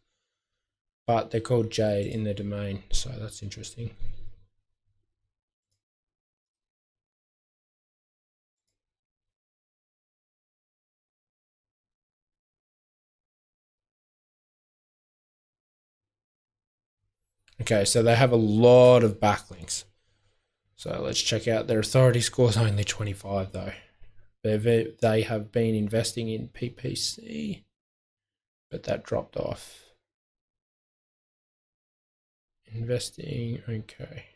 but they're called Jade in the domain. So that's interesting. Okay, so they have a lot of backlinks. So let's check out their authority scores. Only 25 though. They have been investing in PPC, but that dropped off. Investing, okay.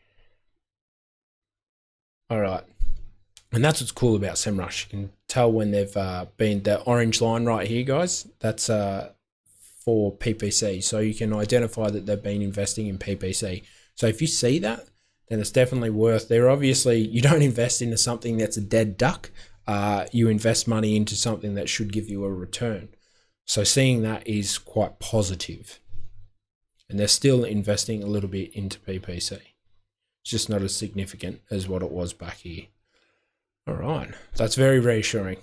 All right. And that's what's cool about SEMrush. You can tell when they've been, the orange line right here, guys, that's for PPC. So you can identify that they've been investing in PPC. So if you see that, then it's definitely worth. They're obviously, you don't invest into something that's a dead duck. You invest money into something that should give you a return. So seeing that is quite positive. And they're still investing a little bit into PPC. It's just not as significant as what it was back here. All right, that's very reassuring.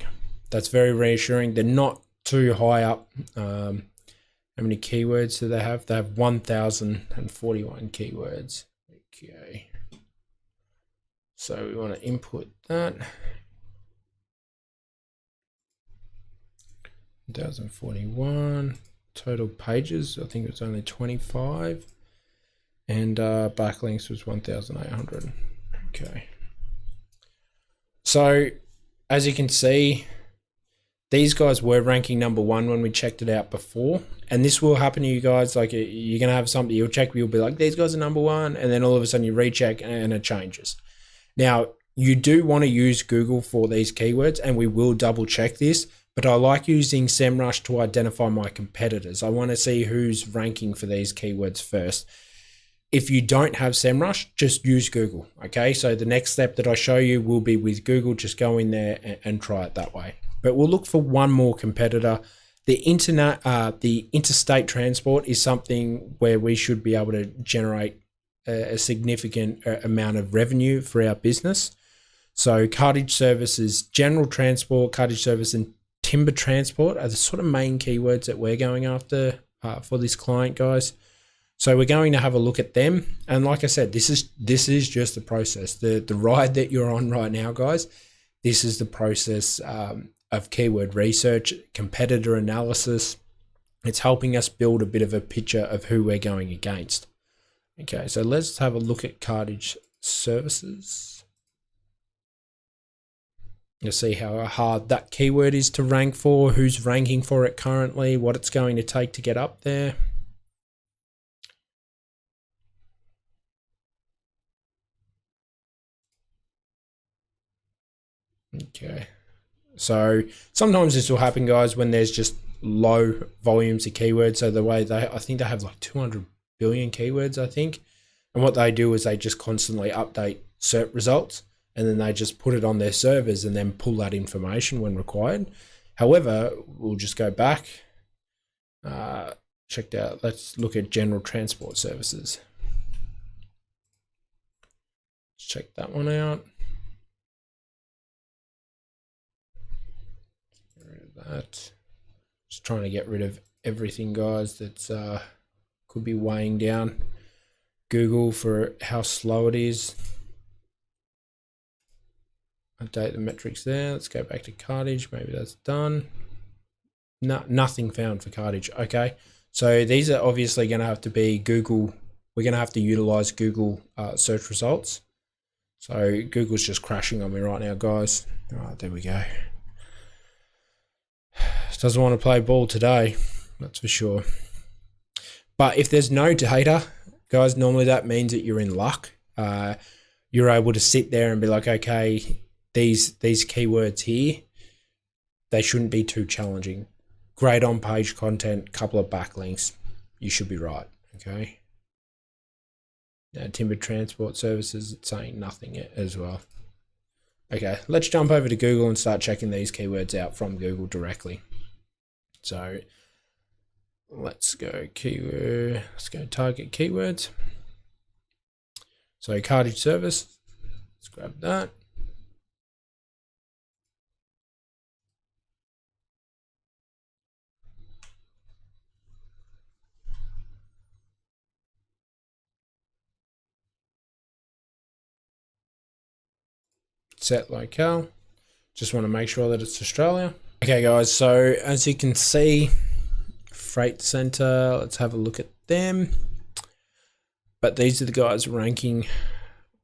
That's very reassuring. They're not too high up. How many keywords do they have? They have 1,041 keywords. Okay. So we want to input that. 1,041 total pages. I think it's only 25. and backlinks was 1,800. Okay. So as you can see, these guys were ranking number 1 when we checked it out before, and this will happen to you guys. Like, you're gonna have something you'll check, you'll be like, these guys are number 1, and then all of a sudden you recheck and it changes. Now, you do want to use Google for these keywords, and we will double check this, but I like using SEMrush to identify my competitors. I want to see who's ranking for these keywords first. If you don't have SEMrush, just use Google, okay? So the next step that I show you will be with Google. Just go in there and try it that way. But we'll look for one more competitor. The interstate transport is something where we should be able to generate a significant amount of revenue for our business. So cartage services, general transport, cartage service, and timber transport are the sort of main keywords that we're going after for this client, guys. So we're going to have a look at them. And like I said, this is just the process. The ride that you're on right now, guys, this is the process of keyword research, competitor analysis. It's helping us build a bit of a picture of who we're going against. Okay, so let's have a look at cartage services. You'll see how hard that keyword is to rank for, who's ranking for it currently, what it's going to take to get up there. Okay, so sometimes this will happen, guys, when there's just low volumes of keywords. So the way I think they have like 200 billion keywords, I think. And what they do is they just constantly update SERP results, and then they just put it on their servers and then pull that information when required. However, we'll just go back, checked out. Let's look at general transport services. Let's check that one out. Get rid of that. Just trying to get rid of everything, guys, that's could be weighing down Google for how slow it is. Update the metrics there. Let's go back to cartage. Maybe that's done. No, nothing found for cartage. Okay, so these are obviously going to have to be Google. We're going to have to utilize Google search results. So Google's just crashing on me right now, guys. Oh, there we go. Doesn't want to play ball today, that's for sure. But if there's no data, guys, normally that means that you're in luck. You're able to sit there and be like, okay, these keywords here, they shouldn't be too challenging. Great on-page content, couple of backlinks, you should be right, okay? Now, timber transport services, it's saying nothing yet as well. Okay, let's jump over to Google and start checking these keywords out from Google directly. So let's go keyword, let's go target keywords. So cartage service, let's grab that. Set locale, just want to make sure that it's Australia. Okay guys, so as you can see, freight center, let's have a look at them. But these are the guys ranking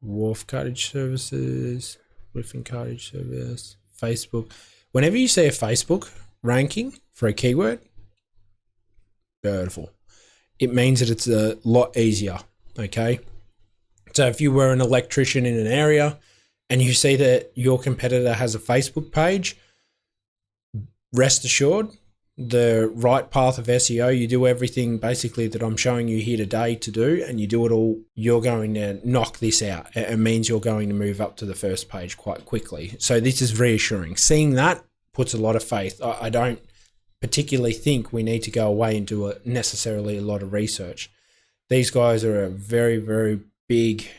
wharf cartage services, roofing cartage service, Facebook. Whenever you see a Facebook ranking for a keyword, beautiful. It means that it's a lot easier, okay? So if you were an electrician in an area and you see that your competitor has a Facebook page, rest assured, the right path of SEO, you do everything basically that I'm showing you here today to do, and you do it all, you're going to knock this out. It means you're going to move up to the first page quite quickly. So this is reassuring. Seeing that puts a lot of faith. I don't particularly think we need to go away and do necessarily a lot of research. These guys are a very, very big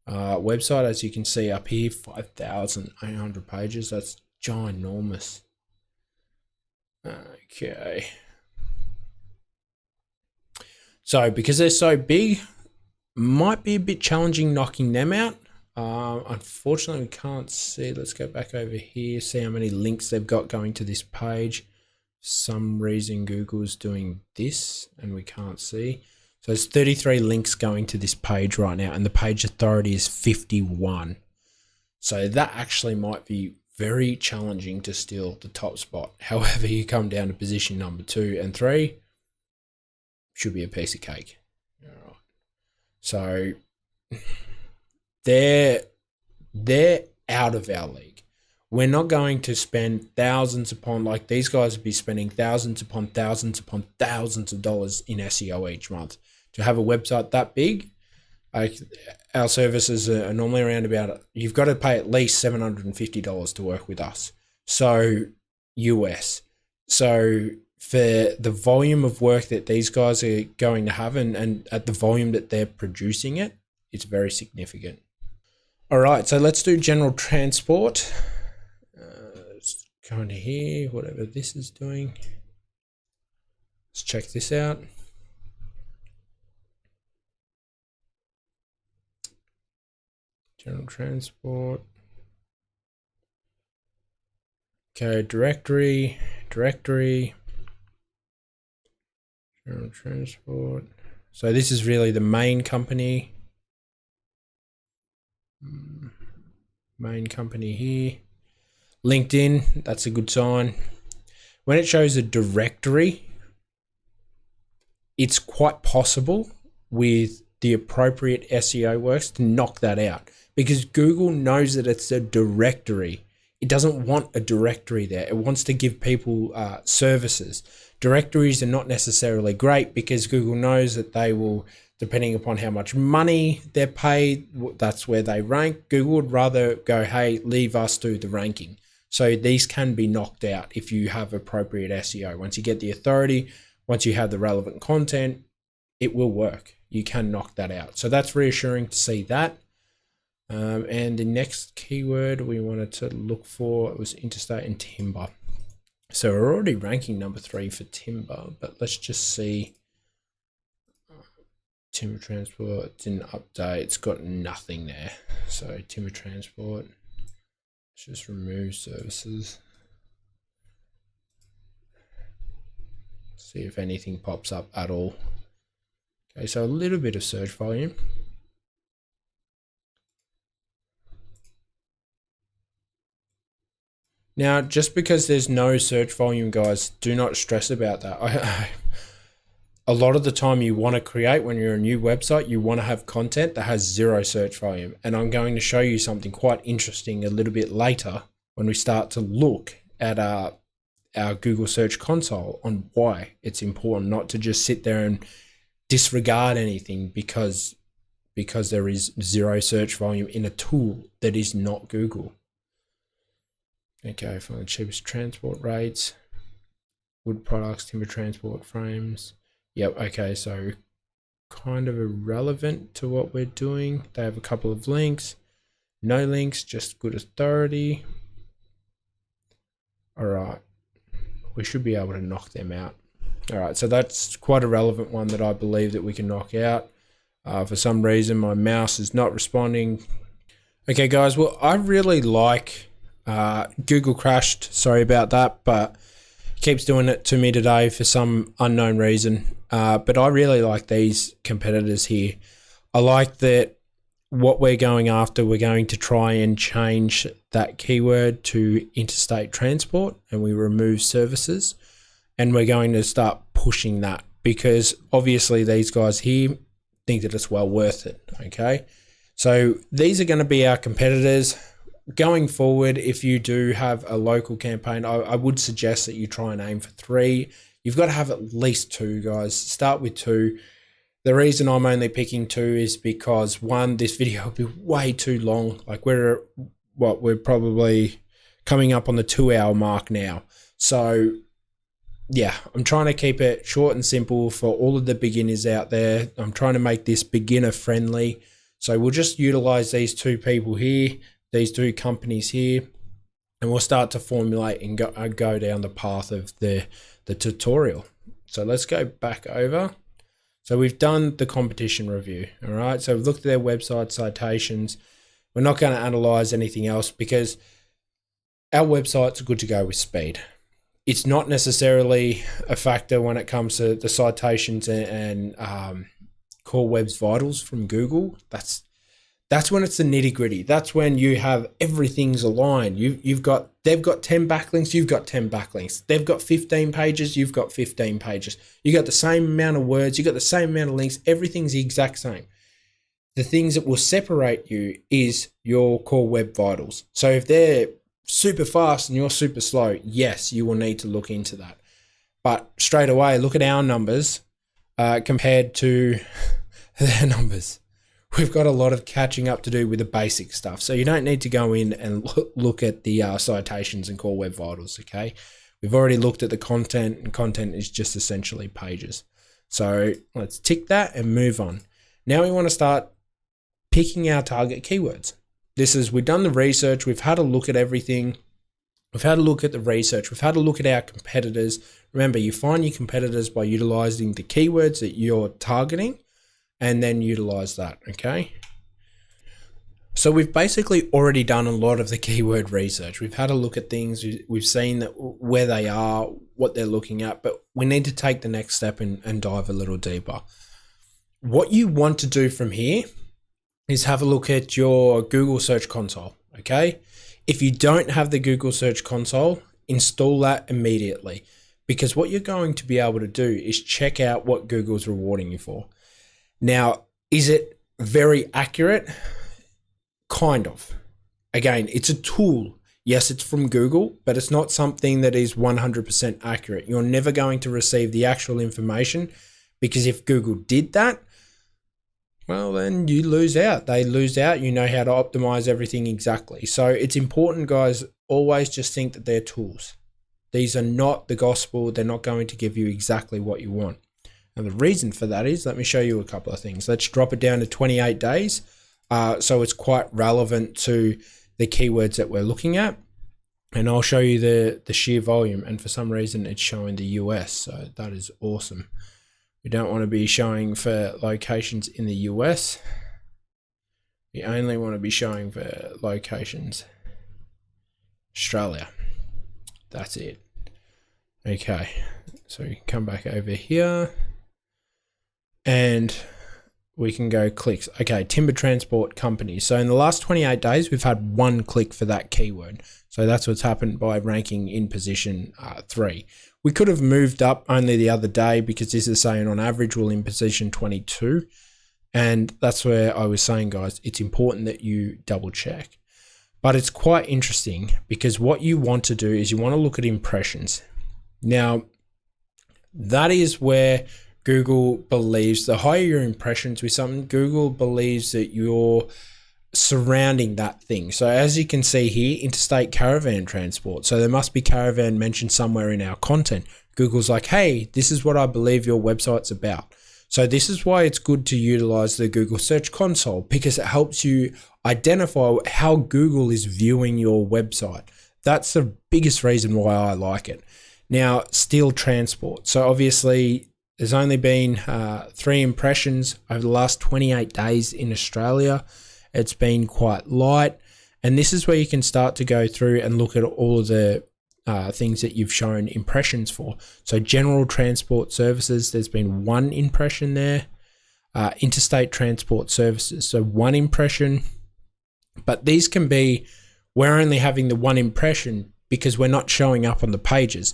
website, as you can see up here, 5,800 pages. That's ginormous. Okay. So because they're so big, might be a bit challenging knocking them out. Unfortunately, we can't see. Let's go back over here, see how many links they've got going to this page. For some reason Google's doing this and we can't see. So there's 33 links going to this page right now, and the page authority is 51. So that actually might be very challenging to steal the top spot. However, you come down to position number 2 and 3, should be a piece of cake. All right. So they're out of our league. We're not going to spend thousands upon, like these guys would be spending thousands upon thousands upon thousands of dollars in SEO each month. To have a website that big, like our services are normally around about, you've got to pay at least $750 to work with us. So US. So for the volume of work that these guys are going to have and at the volume that they're producing it, it's very significant. All right, so let's do general transport. Let's go into here, whatever this is doing. Let's check this out. General transport. Okay, directory. General transport. So this is really the main company. Main company here. LinkedIn, that's a good sign. When it shows a directory, it's quite possible with the appropriate SEO works to knock that out, because Google knows that it's a directory. It doesn't want a directory there. It wants to give people services. Directories are not necessarily great because Google knows that they will, depending upon how much money they're paid, that's where they rank. Google would rather go, hey, leave us do the ranking. So these can be knocked out if you have appropriate SEO. Once you get the authority, once you have the relevant content, it will work. You can knock that out. So that's reassuring to see that. And the next keyword we wanted to look for was interstate and timber. So we're already ranking number 3 for timber, but let's just see. Timber transport didn't update. It's got nothing there. So timber transport, let's just remove services. See if anything pops up at all. Okay, so a little bit of search volume. Now, just because there's no search volume, guys, do not stress about that. A lot of the time you want to create, when you're a new website, you want to have content that has 0 search volume. And I'm going to show you something quite interesting a little bit later when we start to look at our Google Search Console on why it's important not to just sit there and disregard anything because there is 0 search volume in a tool that is not Google. Okay, find the cheapest transport rates, wood products, timber transport frames. Yep, okay, so kind of irrelevant to what we're doing. They have a couple of links, no links, just good authority. All right, we should be able to knock them out. All right, so that's quite a relevant one that I believe that we can knock out. For some reason, my mouse is not responding. Okay, guys, well, I really like Google crashed, sorry about that, but keeps doing it to me today for some unknown reason. But I really like these competitors here. I like that what we're going after, we're going to try and change that keyword to interstate transport, and we remove services, and we're going to start pushing that because obviously these guys here think that it's well worth it. Okay, so these are going to be our competitors. Going forward, if you do have a local campaign, I would suggest that you try and aim for 3. You've got to have at least 2, guys. Start with 2. The reason I'm only picking 2 is because 1, this video will be way too long. Like we're probably coming up on the 2-hour mark now. So yeah, I'm trying to keep it short and simple for all of the beginners out there. I'm trying to make this beginner friendly. So we'll just utilize these 2 people here, these 2 companies here, and we'll start to formulate and go down the path of the tutorial. So let's go back over. So we've done the competition review. All right, so we've looked at their website citations. We're not going to analyze anything else because our websites are good to go with speed. It's not necessarily a factor when it comes to the citations and Core Web's Vitals from Google, that's when it's the nitty gritty. That's when you have everything's aligned. They've got 10 backlinks, you've got 10 backlinks. They've got 15 pages, you've got 15 pages. You got the same amount of words, you got the same amount of links, everything's the exact same. The things that will separate you is your Core Web Vitals. So if they're super fast and you're super slow, yes, you will need to look into that. But straight away, look at our numbers compared to their numbers. We've got a lot of catching up to do with the basic stuff. So you don't need to go in and look at the citations and Core Web Vitals, okay? We've already looked at the content, and content is just essentially pages. So let's tick that and move on. Now we want to start picking our target keywords. We've done the research, we've had a look at everything. We've had a look at the research, we've had a look at our competitors. Remember, you find your competitors by utilizing the keywords that you're targeting, and then utilize that, okay? So we've basically already done a lot of the keyword research. We've had a look at things, we've seen that where they are, what they're looking at, but we need to take the next step and dive a little deeper. What you want to do from here is have a look at your Google Search Console, okay? If you don't have the Google Search Console, install that immediately, because what you're going to be able to do is check out what Google's rewarding you for. Now, is it very accurate? Kind of. Again, it's a tool. Yes, it's from Google, but it's not something that is 100% accurate. You're never going to receive the actual information, because if Google did that, well, then you lose out. They lose out. You know how to optimize everything exactly. So it's important, guys, always just think that they're tools. These are not the gospel. They're not going to give you exactly what you want. And the reason for that is, let me show you a couple of things. Let's drop it down to 28 days. So it's quite relevant to the keywords that we're looking at. And I'll show you the sheer volume. And for some reason, it's showing the US. So that is awesome. We don't want to be showing for locations in the US. We only want to be showing for locations Australia. That's it. Okay. So we can come back over here. And we can go clicks. Okay, timber transport company. So in the last 28 days, we've had 1 click for that keyword. So that's what's happened by ranking in position 3. We could have moved up only the other day, because this is saying on average we're in position 22. And that's where I was saying, guys, it's important that you double check. But it's quite interesting, because what you want to do is you want to look at impressions. Now, that is where Google believes the higher your impressions with something, Google believes that you're surrounding that thing. So as you can see here, interstate caravan transport. So there must be caravan mentioned somewhere in our content. Google's like, hey, this is what I believe your website's about. So this is why it's good to utilize the Google Search Console, because it helps you identify how Google is viewing your website. That's the biggest reason why I like it. Now, steel transport. So obviously, there's only been 3 impressions over the last 28 days in Australia. It's been quite light. And this is where you can start to go through and look at all of the things that you've shown impressions for. So general transport services, there's been 1 impression there. Interstate transport services, so 1 impression. But these can be, we're only having the 1 impression because we're not showing up on the pages.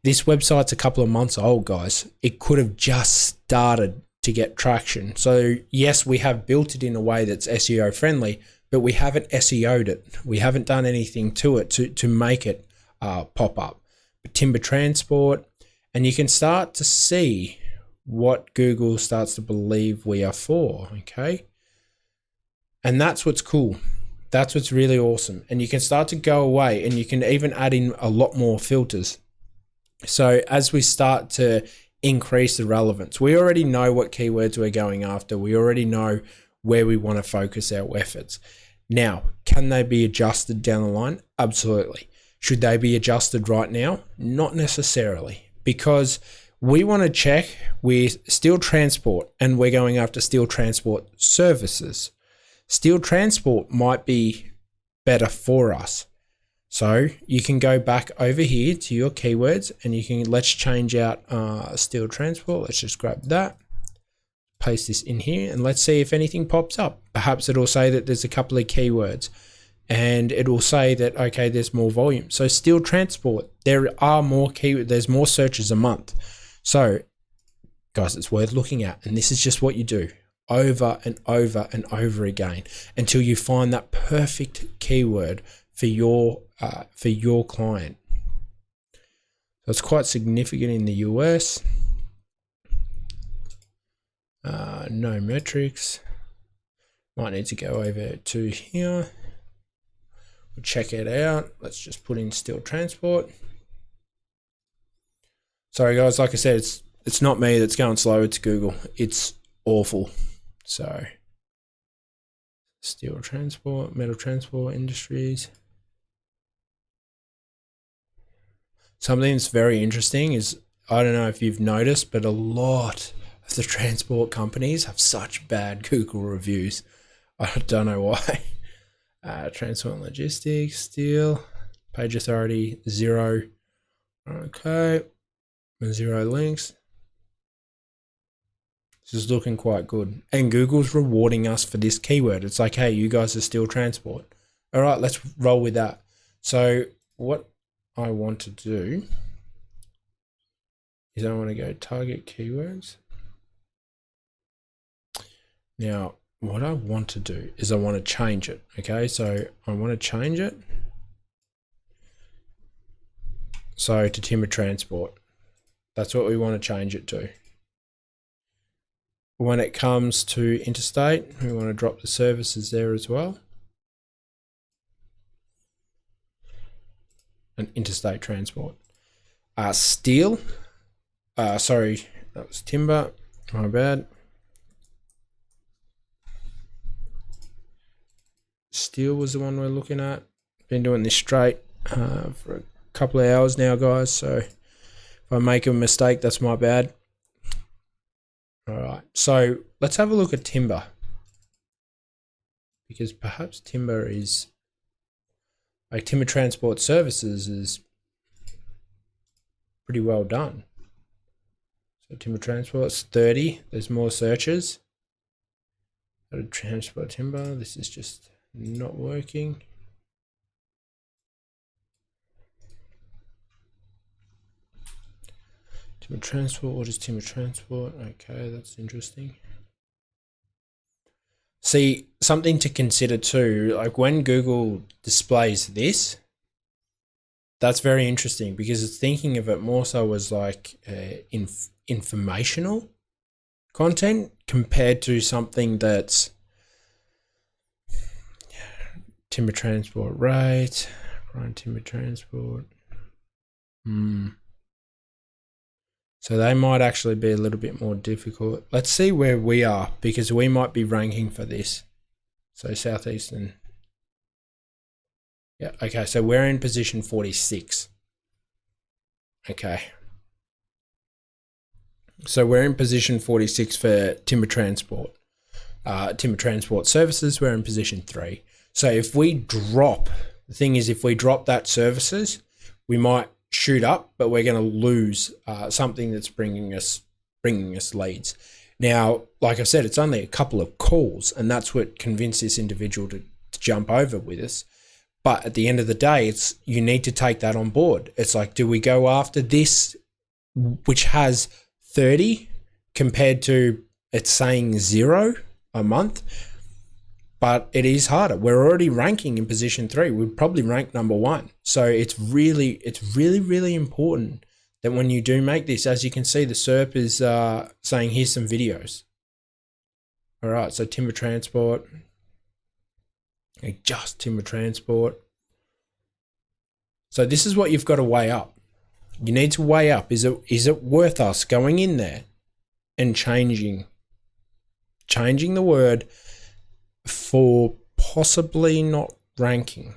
This website's a couple of months old, guys. It could have just started to get traction. So yes, we have built it in a way that's SEO friendly, but we haven't SEO'd it. We haven't done anything to it to make it pop up. But timber transport, and you can start to see what Google starts to believe we are for, okay? And that's what's cool. That's what's really awesome. And you can start to go away, and you can even add in a lot more filters. So as we start to increase the relevance, we already know what keywords we're going after. We already know where we want to focus our efforts. Now, can they be adjusted down the line? Absolutely. Should they be adjusted right now? Not necessarily, because we want to check with steel transport, and we're going after steel transport services. Steel transport might be better for us. So you can go back over here to your keywords, and you can, let's change out steel transport. Let's just grab that, paste this in here and let's see if anything pops up. Perhaps it'll say that there's a couple of keywords and it will say that, okay, there's more volume. So steel transport, there are more keywords, there's more searches a month. So guys, it's worth looking at. And this is just what you do over and over and over again until you find that perfect keyword for your client. So it's quite significant in the US. No metrics. Might need to go over to here. We'll check it out. Let's just put in steel transport. Sorry guys, like I said, it's not me that's going slow, it's Google. It's awful. So steel transport, metal transport industries. Something that's very interesting is, I don't know if you've noticed, but a lot of the transport companies have such bad Google reviews. I don't know why. Transport and logistics, steel, page authority, 0. Okay, 0 links. This is looking quite good. And Google's rewarding us for this keyword. It's like, hey, you guys are steel transport. All right, let's roll with that. So what I want to do is I want to go target keywords. Now, what I want to do is I want to change it. Okay, so I want to change it. So to timber transport. That's what we want to change it to. When it comes to interstate, we want to drop the services there as well. And interstate transport. Steel. Sorry, that was timber. My bad. Steel was the one we're looking at. Been doing this straight for a couple of hours now, guys. So if I make a mistake, that's my bad. All right. So let's have a look at timber, because perhaps timber is like timber transport services is pretty well done. So timber transport's 30. There's more searches. How to transport timber. This is just not working. Timber transport, what is timber transport? Okay, that's interesting. See, something to consider too, like when Google displays this, that's very interesting because it's thinking of it more so as like informational content compared to something that's timber transport rate, run timber transport. So they might actually be a little bit more difficult. Let's see where we are, because we might be ranking for this. So Southeastern. Yeah, okay, so we're in position 46. Okay. So we're in position 46 for timber transport. Timber transport services, we're in position 3. So if we drop, the thing is, if we drop that services, we might shoot up, but we're going to lose something that's bringing us leads. Now, like I said, it's only a couple of calls, and that's what convinced this individual to jump over with us. But at the end of the day, it's you need to take that on board. It's like, do we go after this, which has 30 compared to it's saying 0 a month? But it is harder. We're already ranking in position 3. We'd probably rank number 1. So it's really important that when you do make this, as you can see, the SERP is saying, here's some videos. All right, so timber transport, just timber transport. So this is what you've got to weigh up. You need to weigh up, is it worth us going in there and changing the word for possibly not ranking.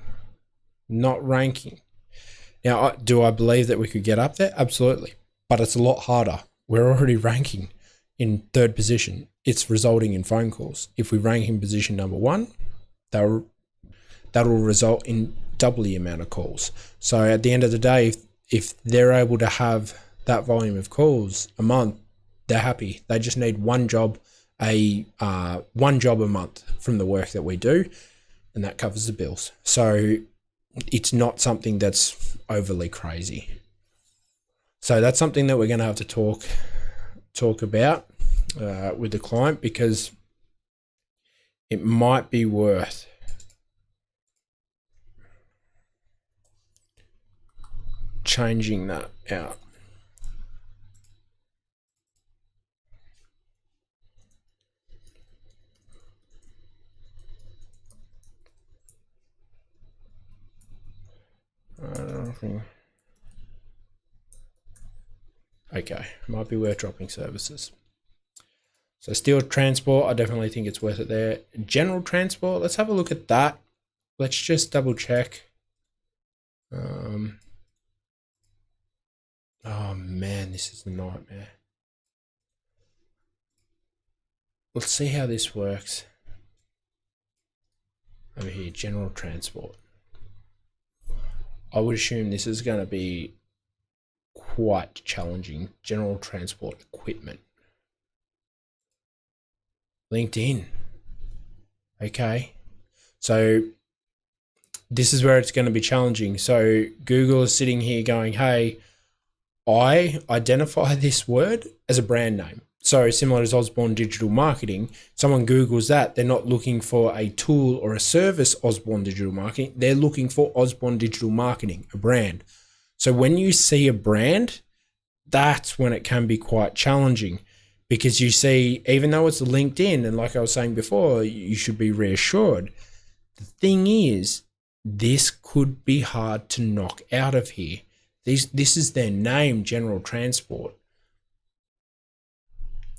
Now, do I believe that we could get up there? Absolutely. But it's a lot harder. We're already ranking in 3rd position. It's resulting in phone calls. If we rank in position number 1, that'll result in double the amount of calls. So at the end of the day, if they're able to have that volume of calls a month, they're happy. They just need one job a one job a month from the work that we do, and that covers the bills. So it's not something that's overly crazy. So that's something that we're going to have to talk about with the client, because it might be worth changing that out. Okay, might be worth dropping services. So steel transport, I definitely think it's worth it there. General transport, let's have a look at that. Let's just double check. Oh man, this is a nightmare. Let's see how this works. Over here, general transport. I would assume this is going to be quite challenging. General transport equipment. LinkedIn. Okay. So this is where it's going to be challenging. So Google is sitting here going, hey, I identify this word as a brand name. So similar as Osborne Digital Marketing, someone Googles that, they're not looking for a tool or a service, Osborne Digital Marketing. They're looking for Osborne Digital Marketing, a brand. So when you see a brand, that's when it can be quite challenging, because you see, even though it's LinkedIn, and like I was saying before, you should be reassured. The thing is, this could be hard to knock out of here. This is their name, General Transport.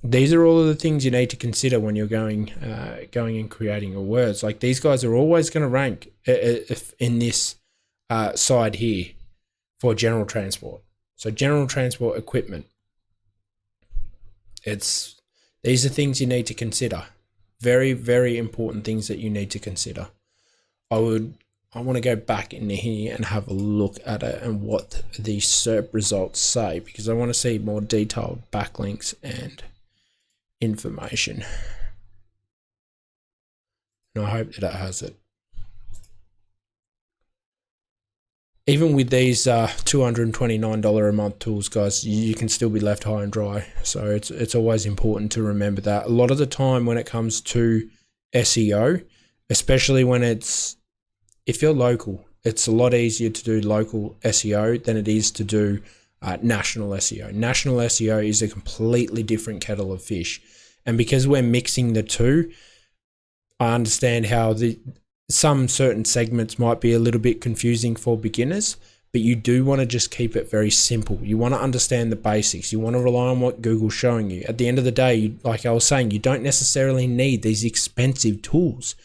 These are all of the things you need to consider when you're going and creating your words. Like, these guys are always going to rank in this side here for general transport. So general transport equipment. These are things you need to consider. Very, very important things that you need to consider. I want to go back in here and have a look at it and what the SERP results say, because I want to see more detailed backlinks and information. And I hope that it has it. Even with these $229 a month tools, guys, you can still be left high and dry. So it's always important to remember that. A lot of the time when it comes to SEO, especially when if you're local, it's a lot easier to do local SEO than it is to do national SEO. National SEO is a completely different kettle of fish. And because we're mixing the two, I understand how some certain segments might be a little bit confusing for beginners, but you do want to just keep it very simple. You want to understand the basics. You want to rely on what Google's showing you. At the end of the day, like I was saying, you don't necessarily need these expensive tools.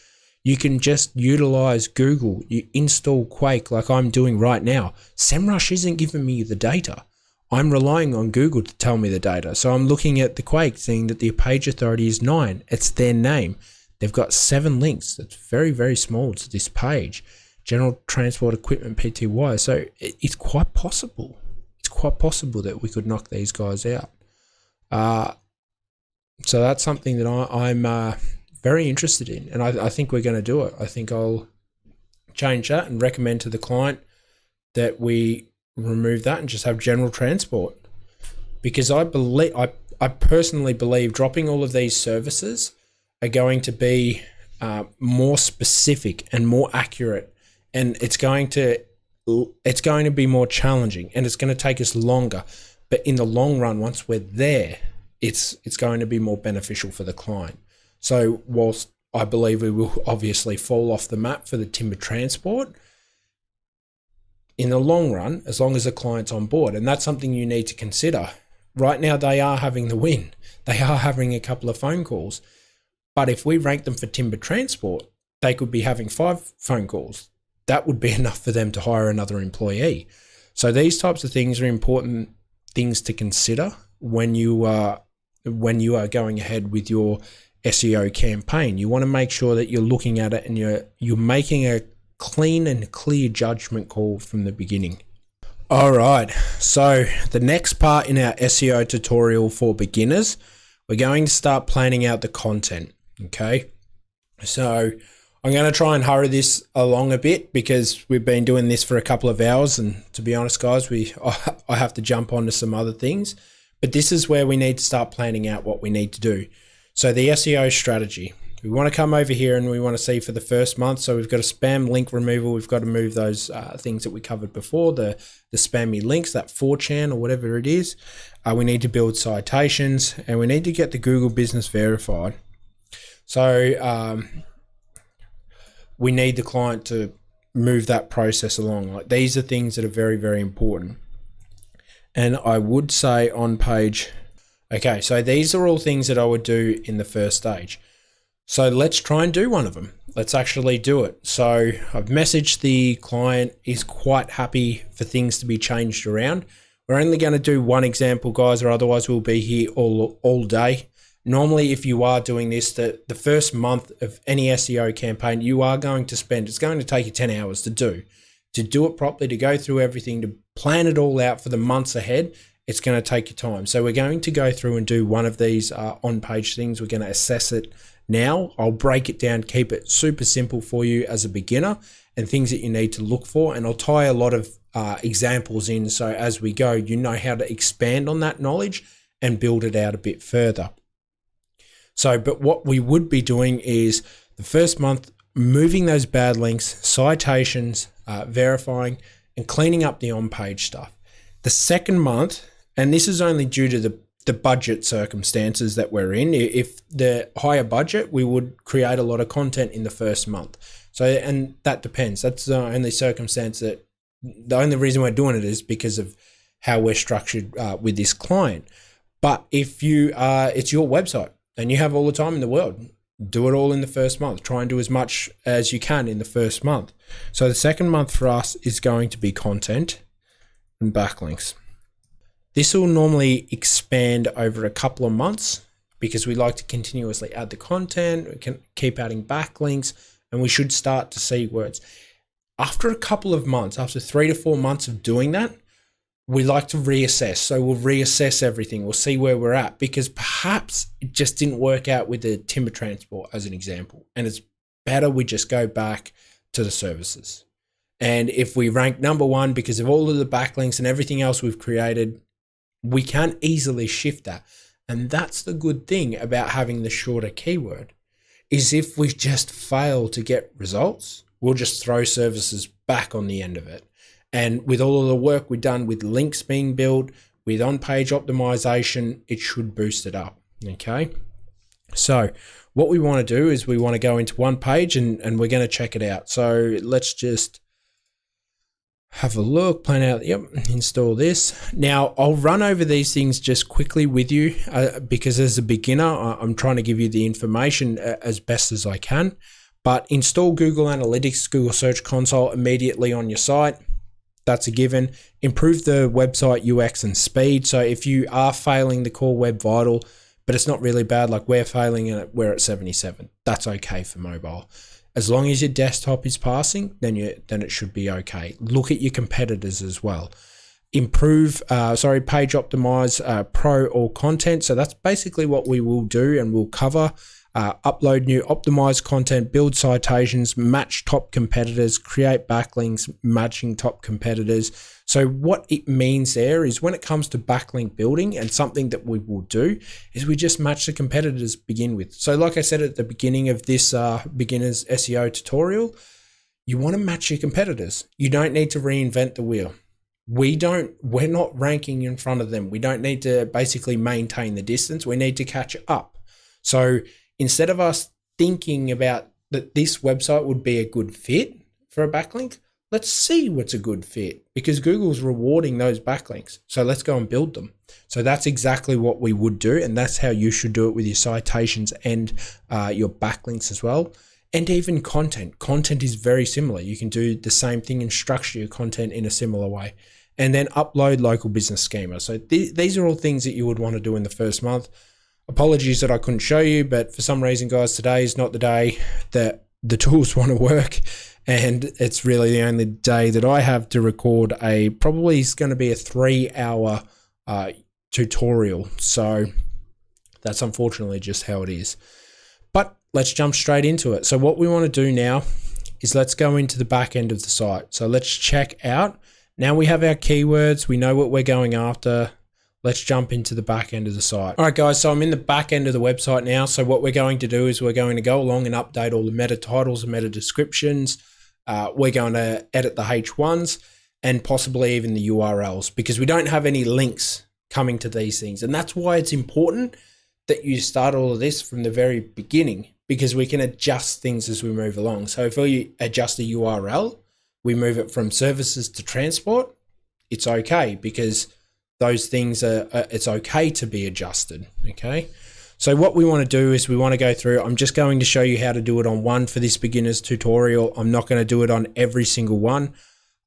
You can just utilize Google. You install Quake like I'm doing right now. SEMrush isn't giving me the data. I'm relying on Google to tell me the data. So I'm looking at the Quake, seeing that the page authority is 9. It's their name. They've got 7 links. That's very, very small to this page. General Transport Equipment PTY. So it's quite possible. It's quite possible that we could knock these guys out. So that's something that I'm very interested in. And I think we're going to do it. I think I'll change that and recommend to the client that we remove that and just have general transport. Because I personally believe dropping all of these services are going to be more specific and more accurate, and it's going to be more challenging, and it's going to take us longer. But in the long run, once we're there, it's going to be more beneficial for the client. So whilst I believe we will obviously fall off the map for the timber transport, in the long run, as long as the client's on board, and that's something you need to consider. Right now, they are having the win. They are having a couple of phone calls. But if we rank them for timber transport, they could be having 5 phone calls. That would be enough for them to hire another employee. So these types of things are important things to consider when you are going ahead with your SEO campaign. You want to make sure that you're looking at it and you're making a clean and clear judgment call from the beginning. All right, so the next part in our SEO tutorial for beginners, we're going to start planning out the content. Okay. So I'm going to try and hurry this along a bit because we've been doing this for a couple of hours. And to be honest, guys, I have to jump onto some other things, but this is where we need to start planning out what we need to do. So the SEO strategy, we want to come over here and we want to see for the first month. So we've got a spam link removal. We've got to move those things that we covered before, the spammy links, that 4chan or whatever it is. We need to build citations and we need to get the Google business verified. So we need the client to move that process along. Like, these are things that are very, very important. And I would say on page, okay, so these are all things that I would do in the first stage. So let's try and do one of them. Let's actually do it. So I've messaged the client. He's quite happy for things to be changed around. We're only going to do one example, guys, or otherwise we'll be here all day. Normally, if you are doing this, the first month of any SEO campaign, you are going to spend, it's going to take you 10 hours to do it properly, to go through everything, to plan it all out for the months ahead. It's going to take you time. So we're going to go through and do one of these on-page things. We're going to assess it now. I'll break it down, keep it super simple for you as a beginner and things that you need to look for. And I'll tie a lot of examples in. So as we go, you know how to expand on that knowledge and build it out a bit further. So, but what we would be doing is the first month, moving those bad links, citations, verifying and cleaning up the on-page stuff. The second month, and this is only due to the budget circumstances that we're in. If the higher budget, we would create a lot of content in the first month. So, and that depends. That's the only circumstance that, the only reason we're doing it is because of how we're structured with this client. But if you it's your website and you have all the time in the world, do it all in the first month. Try and do as much as you can in the first month. So the second month for us is going to be content and backlinks. This will normally expand over a couple of months because we like to continuously add the content. We can keep adding backlinks and we should start to see words. After a couple of months, after 3 to 4 months of doing that, we like to reassess. So we'll reassess everything. We'll see where we're at because perhaps it just didn't work out with the timber transport as an example. And it's better we just go back to the services. And if we rank number 1 because of all of the backlinks and everything else we've created, we can easily shift that. And that's the good thing about having the shorter keyword, is if we just fail to get results, we'll just throw services back on the end of it. And with all of the work we've done with links being built, with on-page optimization, it should boost it up, okay? So what we want to do is we want to go into one page and we're going to check it out. So let's just have a look, plan out, yep, install this. Now I'll run over these things just quickly with you because as a beginner, I'm trying to give you the information as best as I can. But install Google Analytics, Google Search Console immediately on your site. That's a given. Improve the website UX and speed. So if you are failing the core web vital, but it's not really bad, like we're failing and we're at 77, that's okay for mobile. As long as your desktop is passing, then it should be okay. Look at your competitors as well. Improve, page optimize pro or content. So that's basically what we will do and we'll cover. Upload new optimized content, build citations, match top competitors, create backlinks, matching top competitors. So what it means there is when it comes to backlink building, and something that we will do is we just match the competitors to begin with. So like I said at the beginning of this beginner's SEO tutorial, you want to match your competitors. You don't need to reinvent the wheel. We're not ranking in front of them. We don't need to basically maintain the distance. We need to catch up. So instead of us thinking about that this website would be a good fit for a backlink, let's see what's a good fit because Google's rewarding those backlinks. So let's go and build them. So that's exactly what we would do. And that's how you should do it with your citations and your backlinks as well. And even content. Content is very similar. You can do the same thing and structure your content in a similar way. And then upload local business schema. So these are all things that you would want to do in the first month. Apologies that I couldn't show you, but for some reason, guys, today is not the day that the tools want to work. And it's really the only day that I have to record probably is going to be a 3-hour tutorial. So That's unfortunately just how it is. But let's jump straight into it. So what we want to do now is let's go into the back end of the site. So let's check out. Now we have our keywords. We know what we're going after. Let's jump into the back end of the site. All right, guys, so I'm in the back end of the website now. So what we're going to do is we're going to go along and update all the meta titles and meta descriptions. We're going to edit the H1s and possibly even the URLs, because we don't have any links coming to these things. And that's why it's important that you start all of this from the very beginning, because we can adjust things as we move along. So if we adjust a URL, we move it from services to transport, it's okay, because those things it's okay to be adjusted, okay? So what we want to do is we want to go through, I'm just going to show you how to do it on one for this beginner's tutorial. I'm not going to do it on every single one.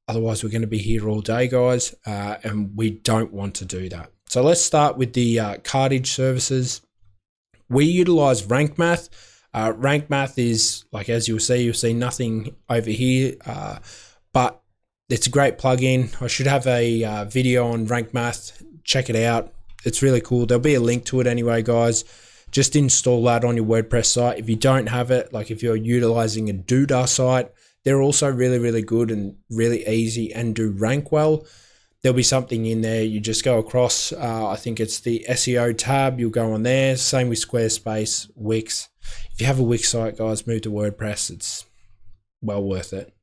Otherwise we're going to be here all day, guys, and we don't want to do that. So let's start with the cartage services. We utilize rank math. Rank math is, like, as you'll see nothing over here, but it's a great plugin. I should have a video on rank math. Check it out. It's really cool. There'll be a link to it anyway, guys. Just install that on your WordPress site. If you don't have it, like if you're utilizing a Doodah site, they're also really, really good and really easy and do rank well. There'll be something in there. You just go across, I think it's the SEO tab. You'll go on there. Same with Squarespace, Wix. If you have a Wix site, guys, move to WordPress. It's well worth it.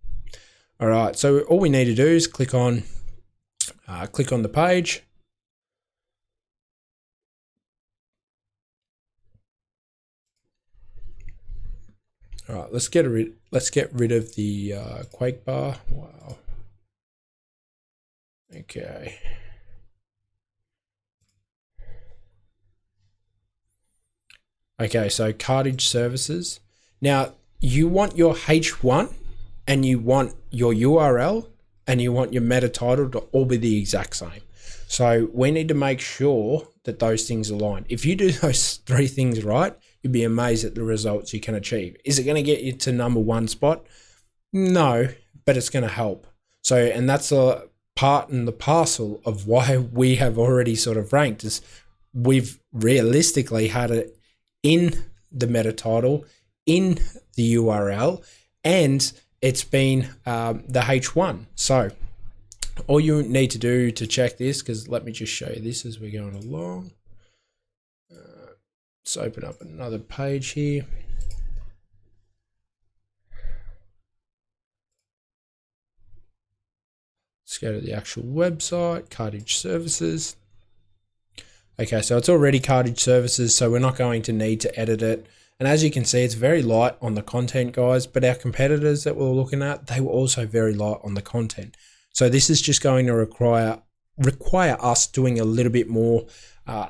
All right, so all we need to do is click on the page. All right, let's get rid of the Quake bar. Wow. Okay. Okay, so cartage services. Now you want your H1 and you want your URL and you want your meta title to all be the exact same. So we need to make sure that those things align. If you do those three things right, you'd be amazed at the results you can achieve. Is it going to get you to #1 spot? No, but it's going to help. So, and that's a part and the parcel of why we have already sort of ranked, is we've realistically had it in the meta title, in the URL, and it's been the H1. So all you need to do to check this, because let me just show you this as we're going along. Let's open up another page here. Let's go to the actual website, cartage services. Okay, so it's already cartage services, so we're not going to need to edit it. And as you can see, it's very light on the content, guys, but our competitors that we're looking at, they were also very light on the content. So this is just going to require us doing a little bit more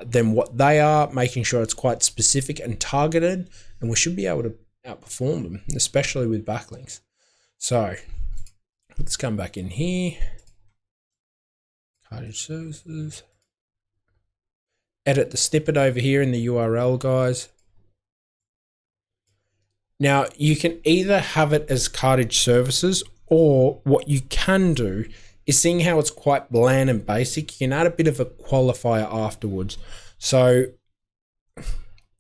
than what they are, making sure it's quite specific and targeted, and we should be able to outperform them, especially with backlinks. So let's come back in here. Cartage services. Edit the snippet over here in the URL, guys. Now you can either have it as cartage services, or what you can do is, seeing how it's quite bland and basic, you can add a bit of a qualifier afterwards. So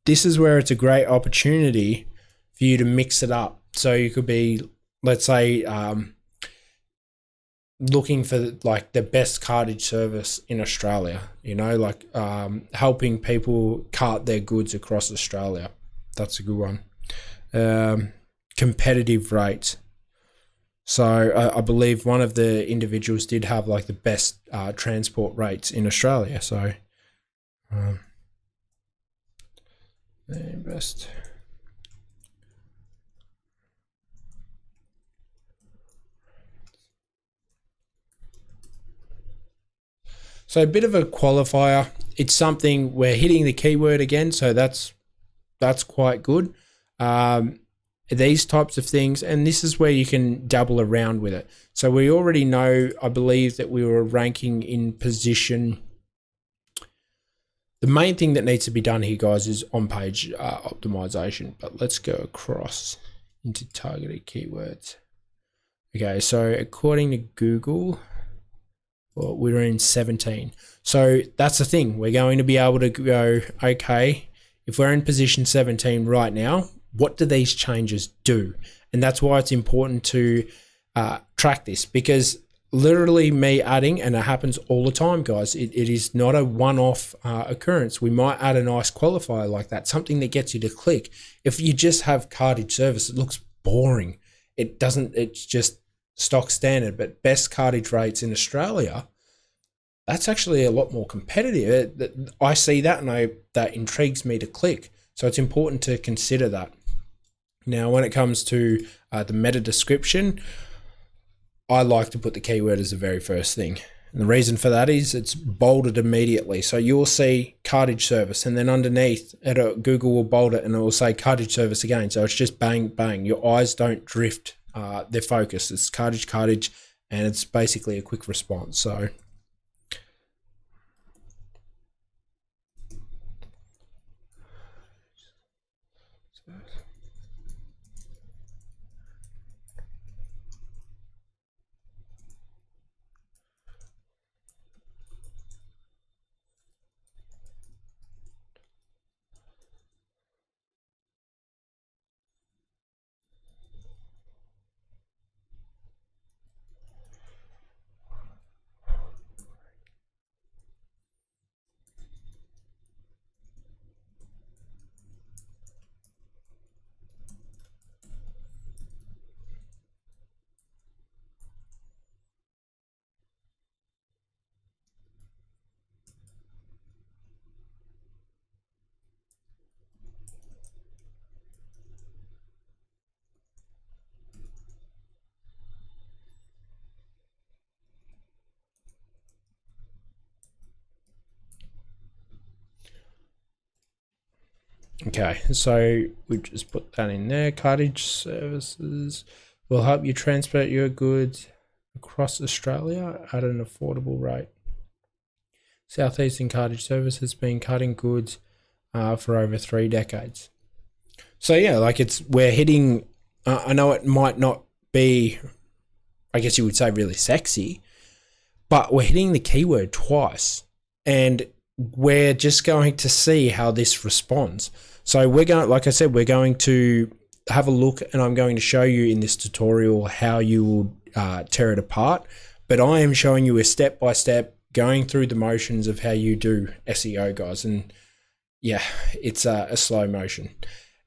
this is where it's a great opportunity for you to mix it up. So you could be, let's say, looking for like the best cartage service in Australia, you know, like helping people cart their goods across Australia. That's a good one. Competitive rates. So I believe one of the individuals did have like the best transport rates in Australia. So best. So a bit of a qualifier. It's something we're hitting the keyword again, so that's quite good. These types of things, and this is where you can dabble around with it. So we already know, I believe, that we were ranking in position. The main thing that needs to be done here, guys, is on-page optimization. But let's go across into targeted keywords. Okay, so according to Google, well, we're in 17. So that's the thing. We're going to be able to go, okay, If we're in position 17 right now, what do these changes do? And that's why it's important to track this, because literally me adding, and it happens all the time, guys, it is not a one-off occurrence. We might add a nice qualifier like that, something that gets you to click. If you just have cartage service, it looks boring. It doesn't, it's just stock standard. But best cartage rates in Australia, that's actually a lot more competitive. I see that, and that intrigues me to click. So it's important to consider that. Now, when it comes to the meta description, I like to put the keyword as the very first thing. And the reason for that is it's bolded immediately. So you'll see cartage service, and then underneath Google will bold it and it will say cartage service again. So it's just bang, bang. Your eyes don't drift their focus. It's cartage, and it's basically a quick response. So okay, so we just put that in there. Cartage services will help you transport your goods across Australia at an affordable rate. Southeastern Cartage Service has been cutting goods for over 3 decades. So yeah, like we're hitting, I know it might not be, I guess you would say, really sexy, but we're hitting the keyword twice, and we're just going to see how this responds. So we're going, like I said, we're going to have a look, and I'm going to show you in this tutorial how you will tear it apart. But I am showing you a step-by-step, going through the motions of how you do SEO, guys. And yeah, it's a slow motion.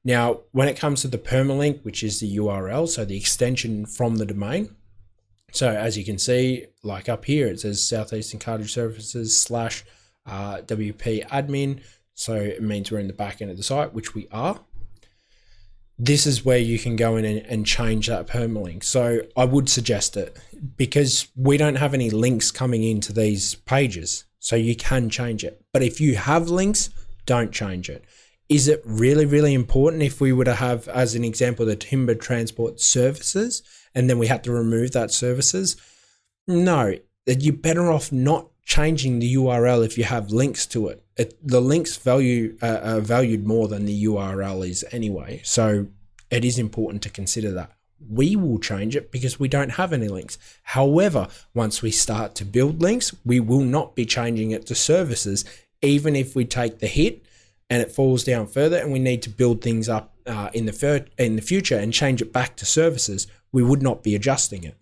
Now, when it comes to the permalink, which is the URL, so the extension from the domain. So as you can see, like up here, it says Southeastern Cartage Services / WP admin. So it means we're in the back end of the site, which we are. This is where you can go in and change that permalink. So I would suggest it, because we don't have any links coming into these pages. So you can change it. But if you have links, don't change it. Is it really, really important if we were to have, as an example, the timber transport services, and then we had to remove that services? No, you're better off not changing the URL if you have links to it. The links are valued more than the URL is anyway. So it is important to consider that. We will change it because we don't have any links. However, once we start to build links, we will not be changing it to services, even if we take the hit and it falls down further and we need to build things up in the future and change it back to services. We would not be adjusting it.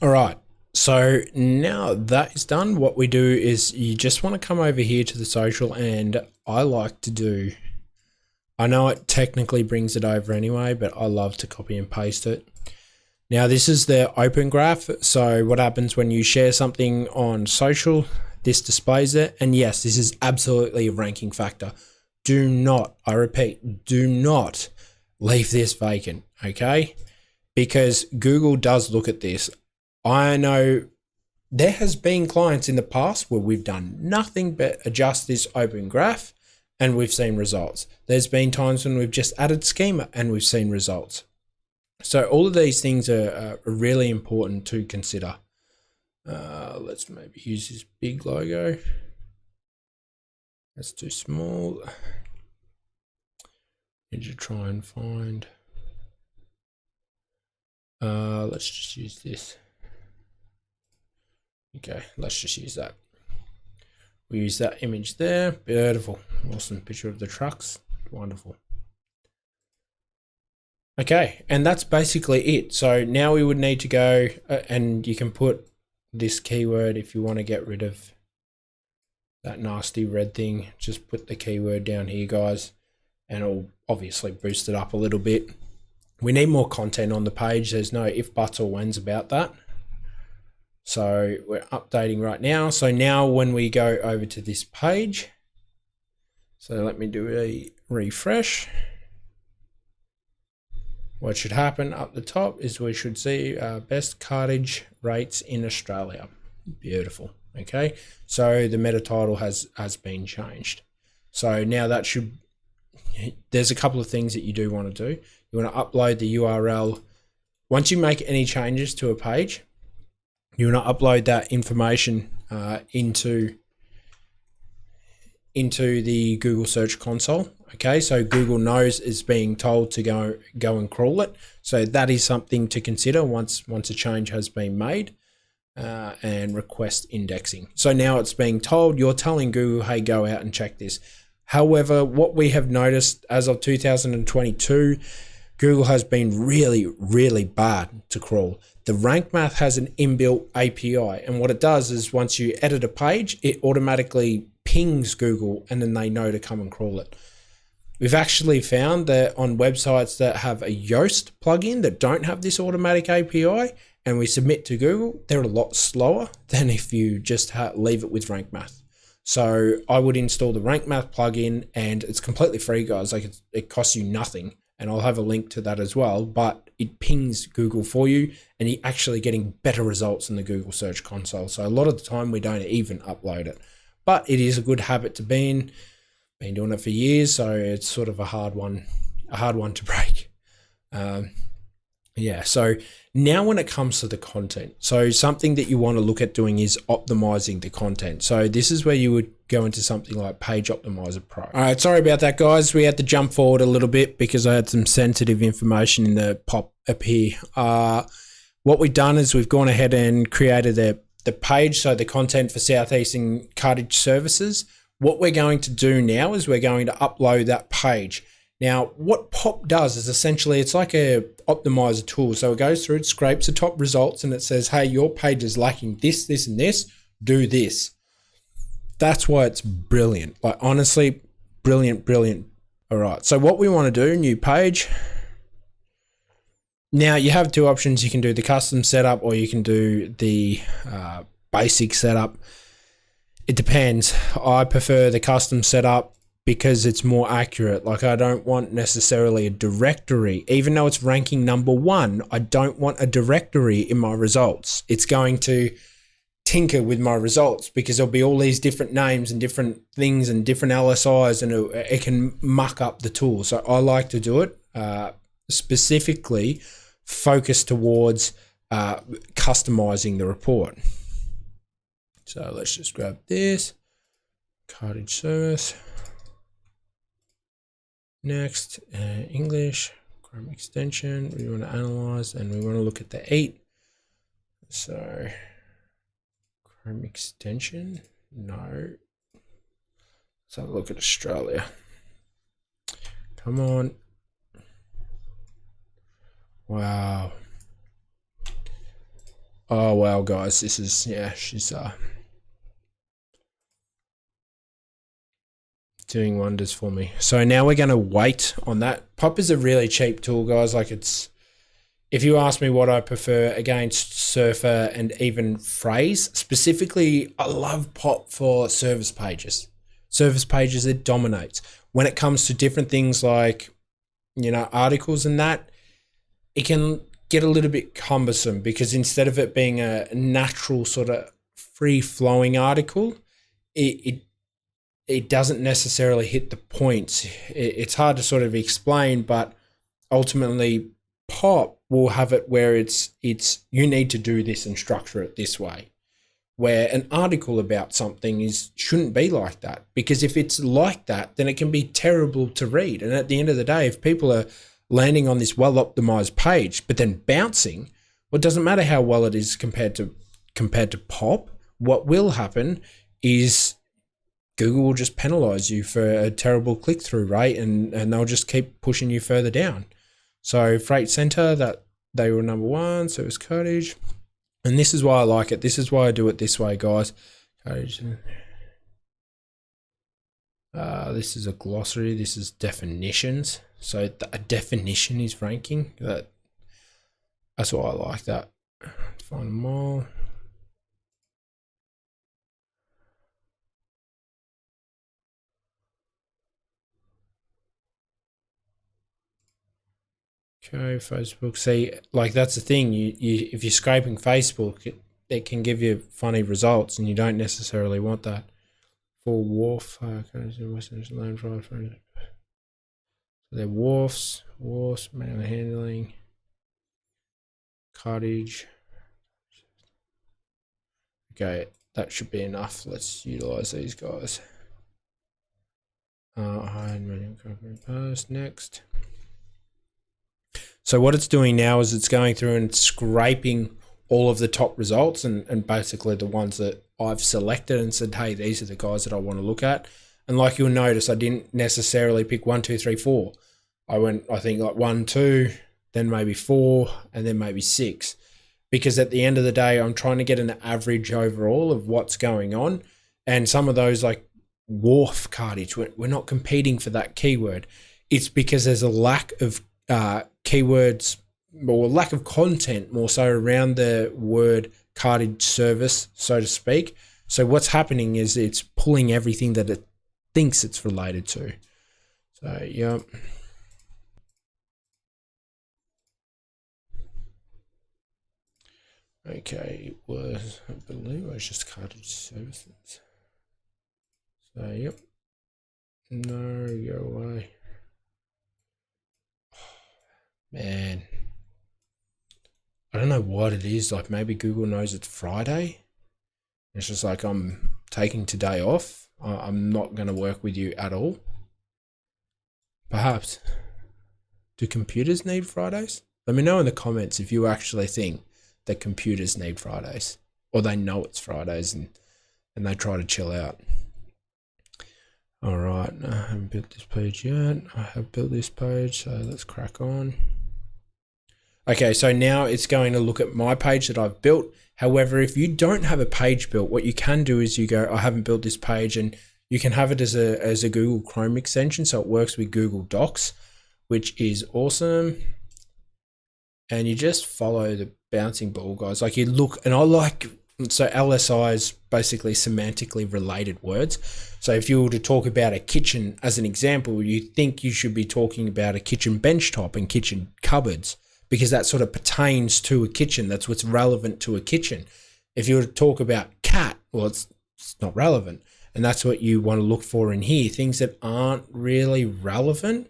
All right. So now that is done, what we do is you just want to come over here to the social, and I like to do, I know it technically brings it over anyway, but I love to copy and paste it. Now this is the open graph. So what happens when you share something on social, this displays it. And yes, this is absolutely a ranking factor. Do not, I repeat, do not leave this vacant, okay? Because Google does look at this. I know there has been clients in the past where we've done nothing but adjust this open graph and we've seen results. There's been times when we've just added schema and we've seen results. So all of these things are really important to consider. Let's maybe use this big logo. That's too small. Need to try and find. Let's just use this. Okay, let's just use that. We use that image there. Beautiful. Awesome picture of the trucks. Wonderful. Okay, and that's basically it. So now we would need to go and you can put this keyword if you want to get rid of that nasty red thing. Just put the keyword down here, guys, and it'll obviously boost it up a little bit. We need more content on the page. There's no if, buts, or whens about that. So we're updating right now. So now when we go over to this page, so let me do a refresh. What should happen up the top is we should see best cartage rates in Australia. Beautiful. Okay, so the meta title has been changed. So now that should, there's a couple of things that you do want to do. You want to upload the URL. Once you make any changes to a page, you want to upload that information into the Google Search Console. Okay, so Google knows it's being told to go and crawl it. So that is something to consider once a change has been made, and request indexing. So now it's being told, you're telling Google, hey, go out and check this. However, what we have noticed as of 2022, Google has been really, really bad to crawl. The Rank Math has an inbuilt API, and what it does is once you edit a page, it automatically pings Google and then they know to come and crawl it. We've actually found that on websites that have a Yoast plugin that don't have this automatic API and we submit to Google, they're a lot slower than if you just leave it with Rank Math. So I would install the Rank Math plugin, and it's completely free, guys. Like it costs you nothing, and I'll have a link to that as well, but it pings Google for you and you're actually getting better results in the Google Search Console. So a lot of the time we don't even upload it, but it is a good habit to be in. Been doing it for years, so it's sort of a hard one to break. Yeah, so now when it comes to the content, so something that you want to look at doing is optimizing the content. So this is where you would go into something like Page Optimizer Pro. All right, sorry about that, guys. We had to jump forward a little bit because I had some sensitive information in the pop up here. What we've done is we've gone ahead and created the page, so the content for Southeastern Cartage Services. What we're going to do now is we're going to upload that page. Now, what Pop does is essentially it's like a optimizer tool. So it goes through, it scrapes the top results, and it says, hey, your page is lacking this, this, and this. Do this. That's why it's brilliant. Like, honestly, brilliant, brilliant. All right. So what we want to do, new page. Now, you have two options. You can do the custom setup or you can do the basic setup. It depends. I prefer the custom setup because it's more accurate. Like, I don't want necessarily a directory. Even though it's ranking #1, I don't want a directory in my results. It's going to tinker with my results because there'll be all these different names and different things and different LSIs, and it can muck up the tool. So I like to do it specifically focused towards customizing the report. So let's just grab this, cartage service. Next, English, Chrome extension, we want to analyze and we want to look at the 8. So Chrome extension, no. Let's have a look at Australia. Come on. Wow. Oh, wow, guys, this is, yeah, she's doing wonders for me. So now we're going to wait on that. Pop is a really cheap tool, guys. Like, it's, if you ask me what I prefer against Surfer and even Phrase, specifically, I love Pop for service pages. Service pages, it dominates. When it comes to different things like, you know, articles and that, it can get a little bit cumbersome because instead of it being a natural sort of free-flowing article, it doesn't necessarily hit the points. It's hard to sort of explain, but ultimately Pop will have it where it's you need to do this and structure it this way, where an article about something shouldn't be like that, because if it's like that, then it can be terrible to read. And at the end of the day, if people are landing on this well-optimized page but then bouncing, well, it doesn't matter how well it is compared to Pop. What will happen is Google will just penalize you for a terrible click-through rate, and they'll just keep pushing you further down. So Freight Center, that they were number 1, Service Cottage. And this is why I like it. This is why I do it this way, guys. Cottage. This is a glossary. This is definitions. So a definition is ranking. That's why I like that. Find them all. Okay, Facebook. See, like that's the thing. You if you're scraping Facebook, it can give you funny results, and you don't necessarily want that. For wharf, Western Land Drive. So they're wharfs, manual handling, cottage. Okay, that should be enough. Let's utilize these guys. Hide medium company post. Next. So what it's doing now is it's going through and scraping all of the top results and basically the ones that I've selected and said, hey, these are the guys that I want to look at. And like you'll notice, I didn't necessarily pick 1, 2, 3, 4. I went, I think like 1, 2, then maybe 4, and then maybe 6. Because at the end of the day, I'm trying to get an average overall of what's going on. And some of those like wharf cartage, we're not competing for that keyword. It's because there's a lack of keywords or lack of content more so around the word cartage service, so to speak. So what's happening is it's pulling everything that it thinks it's related to. So, yeah. Okay, it was, I believe it was just cartage services. So, yep. No, go away. Man, I don't know what it is. Like maybe Google knows it's Friday. It's just like, I'm taking today off. I'm not going to work with you at all. Perhaps. Do computers need Fridays? Let me know in the comments if you actually think that computers need Fridays, or they know it's Fridays and they try to chill out. All right, I haven't built this page yet. I have built this page, so let's crack on. Okay, so now it's going to look at my page that I've built. However, if you don't have a page built, what you can do is you go, I haven't built this page, and you can have it as a Google Chrome extension. So it works with Google Docs, which is awesome. And you just follow the bouncing ball, guys. Like you look, and I like, so LSI is basically semantically related words. So if you were to talk about a kitchen as an example, you think you should be talking about a kitchen benchtop and kitchen cupboards, because that sort of pertains to a kitchen. That's what's relevant to a kitchen. If you were to talk about cat, well, it's not relevant. And that's what you want to look for in here, things that aren't really relevant.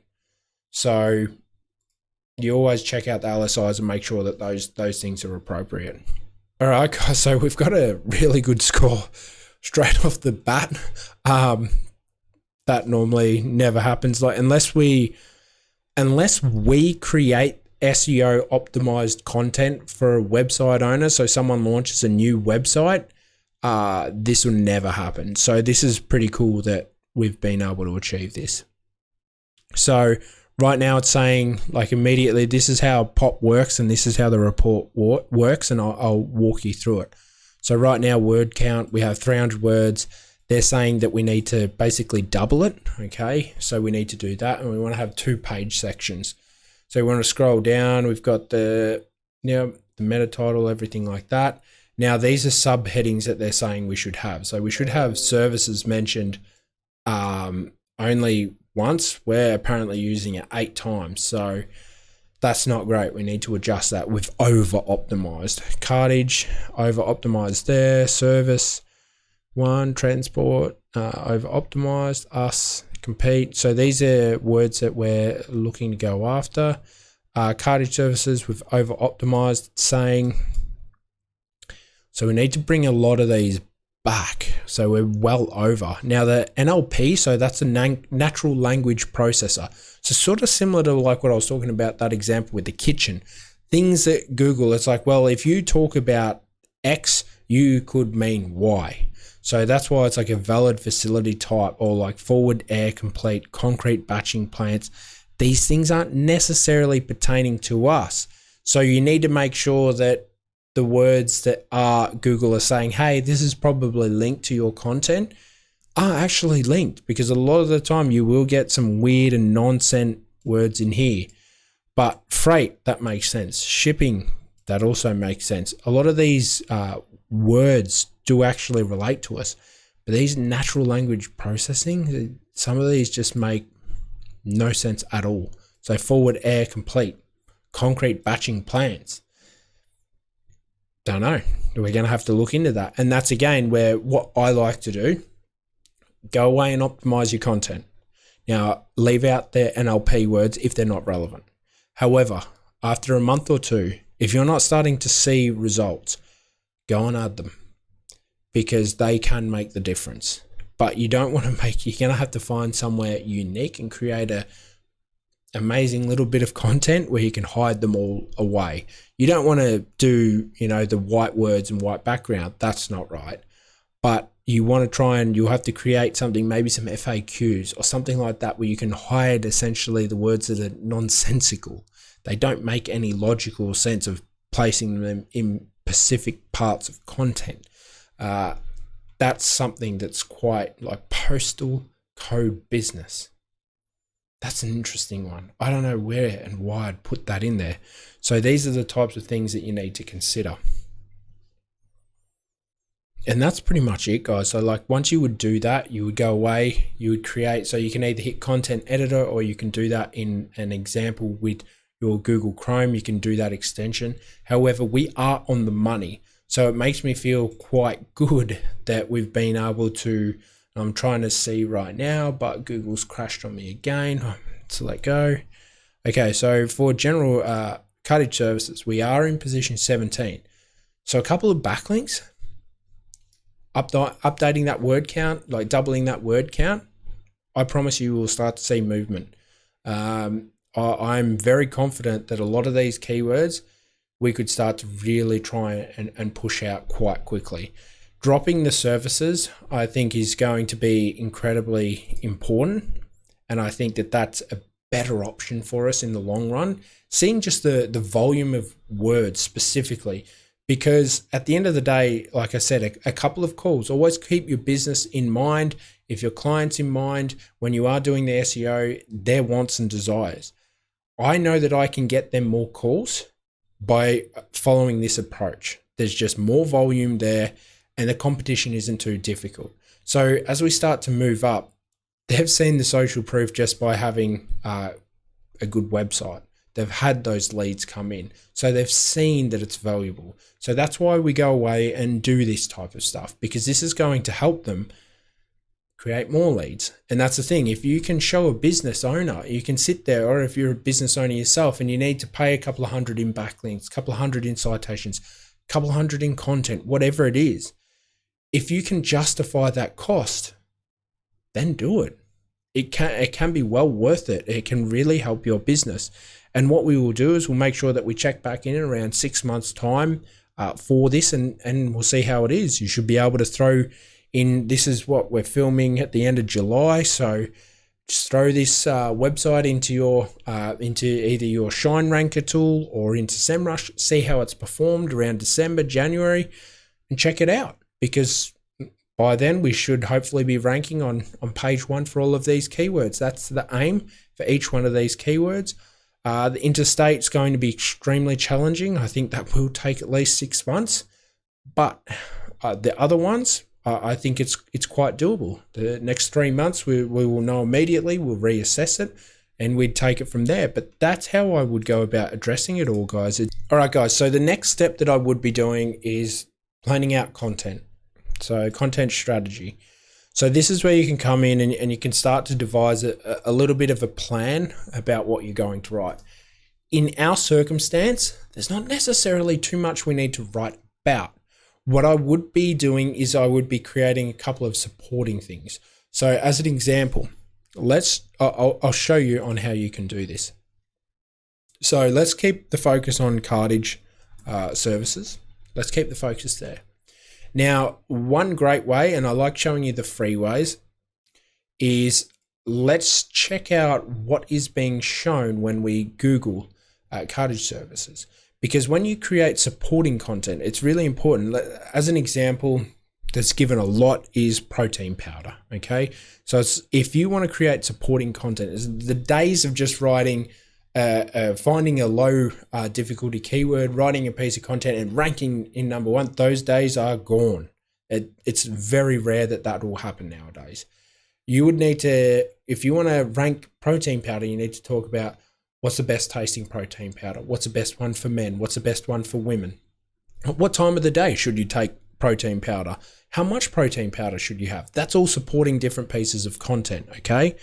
So you always check out the LSIs and make sure that those things are appropriate. All right, guys, so we've got a really good score straight off the bat. That normally never happens. Like unless we create SEO optimized content for a website owner, so someone launches a new website, this will never happen. So this is pretty cool that we've been able to achieve this. So right now it's saying like immediately, this is how POP works and this is how the report works, and I'll walk you through it. So right now, word count, we have 300 words. They're saying that we need to basically double it. Okay, so we need to do that, and we want to have 2 page sections. So we want to scroll down. We've got the meta title, everything like that. Now these are subheadings that they're saying we should have. So we should have services mentioned only once. We're apparently using it 8 times. So that's not great. We need to adjust that. We've over optimized. Cartage, over optimized there. Service, 1, transport, over optimized. Us, compete. So these are words that we're looking to go after. Cartage services, we've over optimized, saying. So we need to bring a lot of these back. So we're well over. Now the NLP, so that's a natural language processor. So sort of similar to like what I was talking about, that example with the kitchen. Things that Google, it's like, well, if you talk about X, you could mean Y. So that's why it's like a valid facility type, or like forward air complete, concrete batching plants. These things aren't necessarily pertaining to us. So you need to make sure that the words that Google are saying, hey, this is probably linked to your content, are actually linked, because a lot of the time you will get some weird and nonsense words in here. But freight, that makes sense. Shipping, that also makes sense. A lot of these words do actually relate to us, but these natural language processing, some of these just make no sense at all. So forward air complete, concrete batching plants. Don't know. We're going to have to look into that. And that's again where what I like to do, go away and optimize your content. Now, leave out the NLP words if they're not relevant. However, after a month or two, if you're not starting to see results, go and add them, because they can make the difference. But you don't want to you're going to have to find somewhere unique and create a amazing little bit of content where you can hide them all away. You don't want to do, the white words and white background. That's not right. But you want to try and you'll have to create something, maybe some FAQs or something like that, where you can hide essentially the words that are nonsensical. They don't make any logical sense of placing them in specific parts of content. That's something that's quite like postal code business. That's an interesting one. I don't know where and why I'd put that in there. So these are the types of things that you need to consider. And that's pretty much it, guys. So like once you would do that, you would go away, you would create, so you can either hit content editor, or you can do that in an example with your Google Chrome. You can do that extension. However, we are on the money. So it makes me feel quite good that we've been able to, I'm trying to see right now, but Google's crashed on me again. So let go. Okay, so for general cartage services, we are in position 17. So a couple of backlinks, updating that word count, like doubling that word count, I promise you will start to see movement. I'm very confident that a lot of these keywords we could start to really try and push out quite quickly. Dropping the services, I think, is going to be incredibly important. And I think that that's a better option for us in the long run. Seeing just the volume of words specifically, because at the end of the day, like I said, a couple of calls, always keep your business in mind. If your clients in mind, when you are doing the SEO, their wants and desires. I know that I can get them more calls by following this approach. There's just more volume there, and the competition isn't too difficult. So as we start to move up, they've seen the social proof just by having a good website. They've had those leads come in. So they've seen that it's valuable. So that's why we go away and do this type of stuff, because this is going to help them create more leads. And that's the thing. If you can show a business owner, you can sit there, or if you're a business owner yourself and you need to pay a couple of hundred in backlinks, a couple of hundred in citations, a couple of hundred in content, whatever it is, if you can justify that cost, then do it. It can be well worth it. It can really help your business. And what we will do is we'll make sure that we check back in around 6 months time for this, and we'll see how it is. You should be able to throw in, this is what we're filming at the end of July. So just throw this website into your into either your Shine Ranker tool or into SEMrush, see how it's performed around December, January, and check it out, because by then we should hopefully be ranking on page 1 for all of these keywords. That's the aim for each one of these keywords. The interstate is going to be extremely challenging. I think that will take at least 6 months, but the other ones, I think it's quite doable. The next 3 months, we will know immediately. We'll reassess it, and we'd take it from there. But that's how I would go about addressing it all, guys. All right, guys. So the next step that I would be doing is planning out content. So content strategy. So this is where you can come in and you can start to devise a little bit of a plan about what you're going to write. In our circumstance, there's not necessarily too much we need to write about. What I would be doing is I would be creating a couple of supporting things. So as an example, I'll show you on how you can do this. So let's keep the focus on cartage services. Let's keep the focus there. Now, one great way, and I like showing you the free ways, is let's check out what is being shown when we Google cartage services. Because when you create supporting content, it's really important. As an example that's given a lot is protein powder, okay? So if you want to create supporting content, the days of just writing, finding a low difficulty keyword, writing a piece of content and ranking in number one, those days are gone. It's very rare that will happen nowadays. You would need to, if you want to rank protein powder, you need to talk about what's the best tasting protein powder, what's the best one for men, what's the best one for women, what time of the day should you take protein powder, how much protein powder should you have. That's all supporting different pieces of content, okay?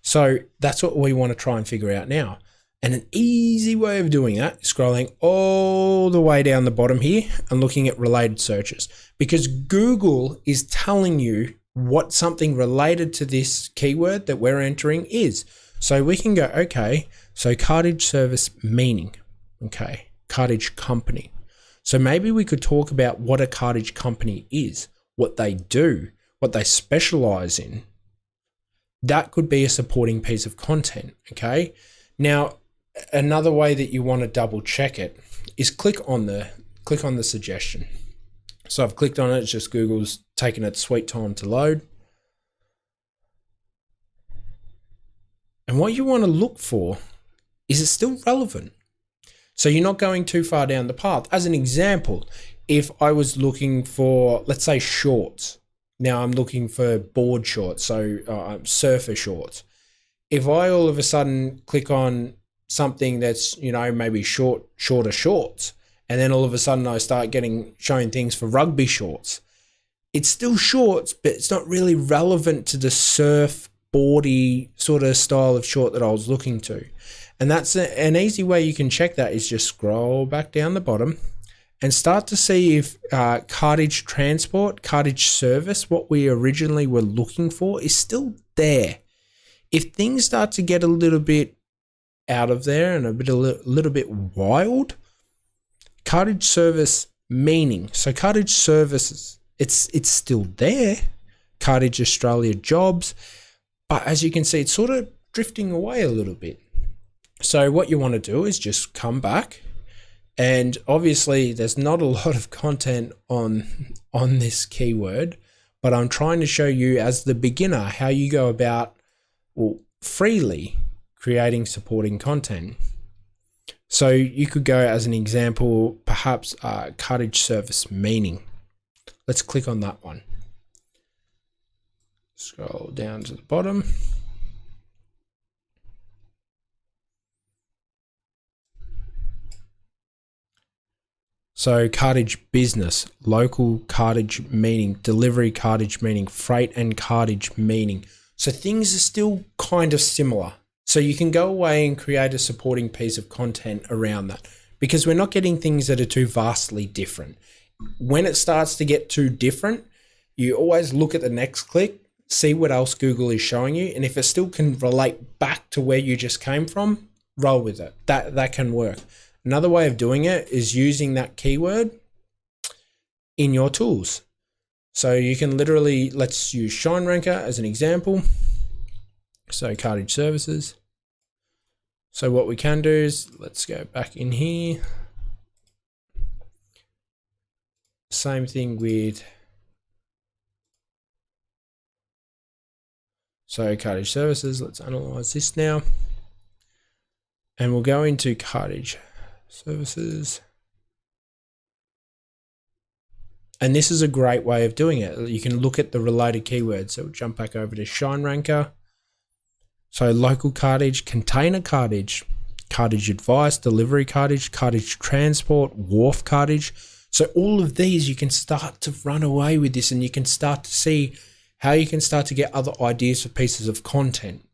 So that's what we want to try and figure out now. And an easy way of doing that is scrolling all the way down the bottom here and looking at related searches, because Google is telling you what something related to this keyword that we're entering is. So we can go, okay, so cartage service meaning, okay, cartage company. So maybe we could talk about what a cartage company is, what they do, what they specialize in. That could be a supporting piece of content, okay? Now, another way that you want to double check it is click on the suggestion. So I've clicked on it, it's just Google's taken its sweet time to load. And what you want to look for is it still relevant? So you're not going too far down the path. As an example, if I was looking for, let's say, shorts. Now I'm looking for board shorts, so surfer shorts. If I all of a sudden click on something that's, maybe shorter shorts, and then all of a sudden I start showing things for rugby shorts, it's still shorts, but it's not really relevant to the surf boardy sort of style of short that I was looking to. And that's an easy way you can check that is just scroll back down the bottom and start to see if cartage transport, cartage service, what we originally were looking for, is still there. If things start to get a little bit out of there and a little bit wild, cartage service meaning, so cartage services, it's still there. Cartage Australia jobs, but as you can see, it's sort of drifting away a little bit. So what you want to do is just come back, and obviously there's not a lot of content on this keyword, but I'm trying to show you as the beginner how you go about freely creating supporting content. So you could go as an example, perhaps cartage service meaning. Let's click on that one. Scroll down to the bottom. So cartage business, local cartage meaning, delivery cartage meaning, freight and cartage meaning. So things are still kind of similar. So you can go away and create a supporting piece of content around that, because we're not getting things that are too vastly different. When it starts to get too different, you always look at the next click, see what else Google is showing you, and if it still can relate back to where you just came from, roll with it. That can work. Another way of doing it is using that keyword in your tools. So you can literally, let's use Shine Ranker as an example. So cartage services. So what we can do is, let's go back in here. Same thing with, so cartage services, let's analyze this now. And we'll go into cartage services. And this is a great way of doing it. You can look at the related keywords. So we'll jump back over to Shine Ranker. So local cartage, container cartage, cartage advice, delivery cartage, cartage transport, wharf cartage. So all of these, you can start to run away with this, and you can start to see how you can start to get other ideas for pieces of content.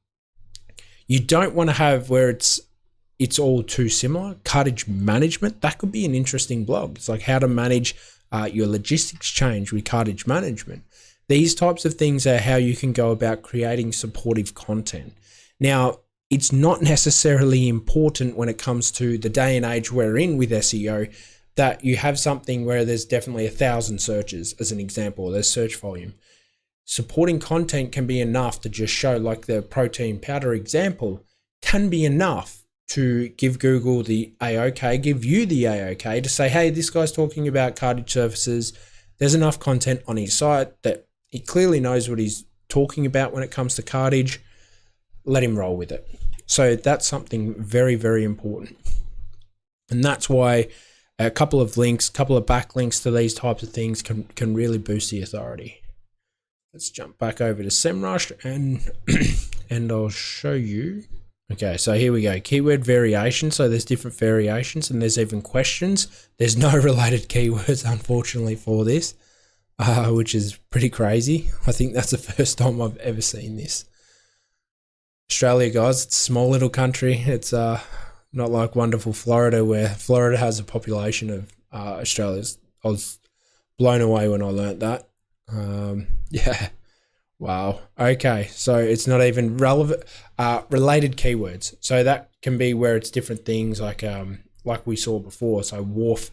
You don't want to have where it's all too similar. Cartage management, that could be an interesting blog. It's like how to manage your logistics change with cartage management. These types of things are how you can go about creating supportive content. Now, it's not necessarily important when it comes to the day and age we're in with SEO, that you have something where there's definitely 1,000 searches as an example, there's search volume. Supporting content can be enough to just show, like the protein powder example, can be enough to give Google the A-OK, give you the A-OK to say, hey, this guy's talking about cartridge surfaces. There's enough content on his site that he clearly knows what he's talking about when it comes to cartridge. Let him roll with it. So that's something very, very important. And that's why a couple of links, couple of backlinks to these types of things can really boost the authority. Let's jump back over to SEMrush and I'll show you. Okay, so here we go. Keyword variation. So there's different variations and there's even questions. There's no related keywords, unfortunately, for this, which is pretty crazy. I think that's the first time I've ever seen this. Australia, guys, it's a small little country. It's not like wonderful Florida, where Florida has a population of Australia's. I was blown away when I learnt that. Yeah. Wow. Okay. So it's not even relevant, related keywords. So that can be where it's different things like we saw before. So wharf,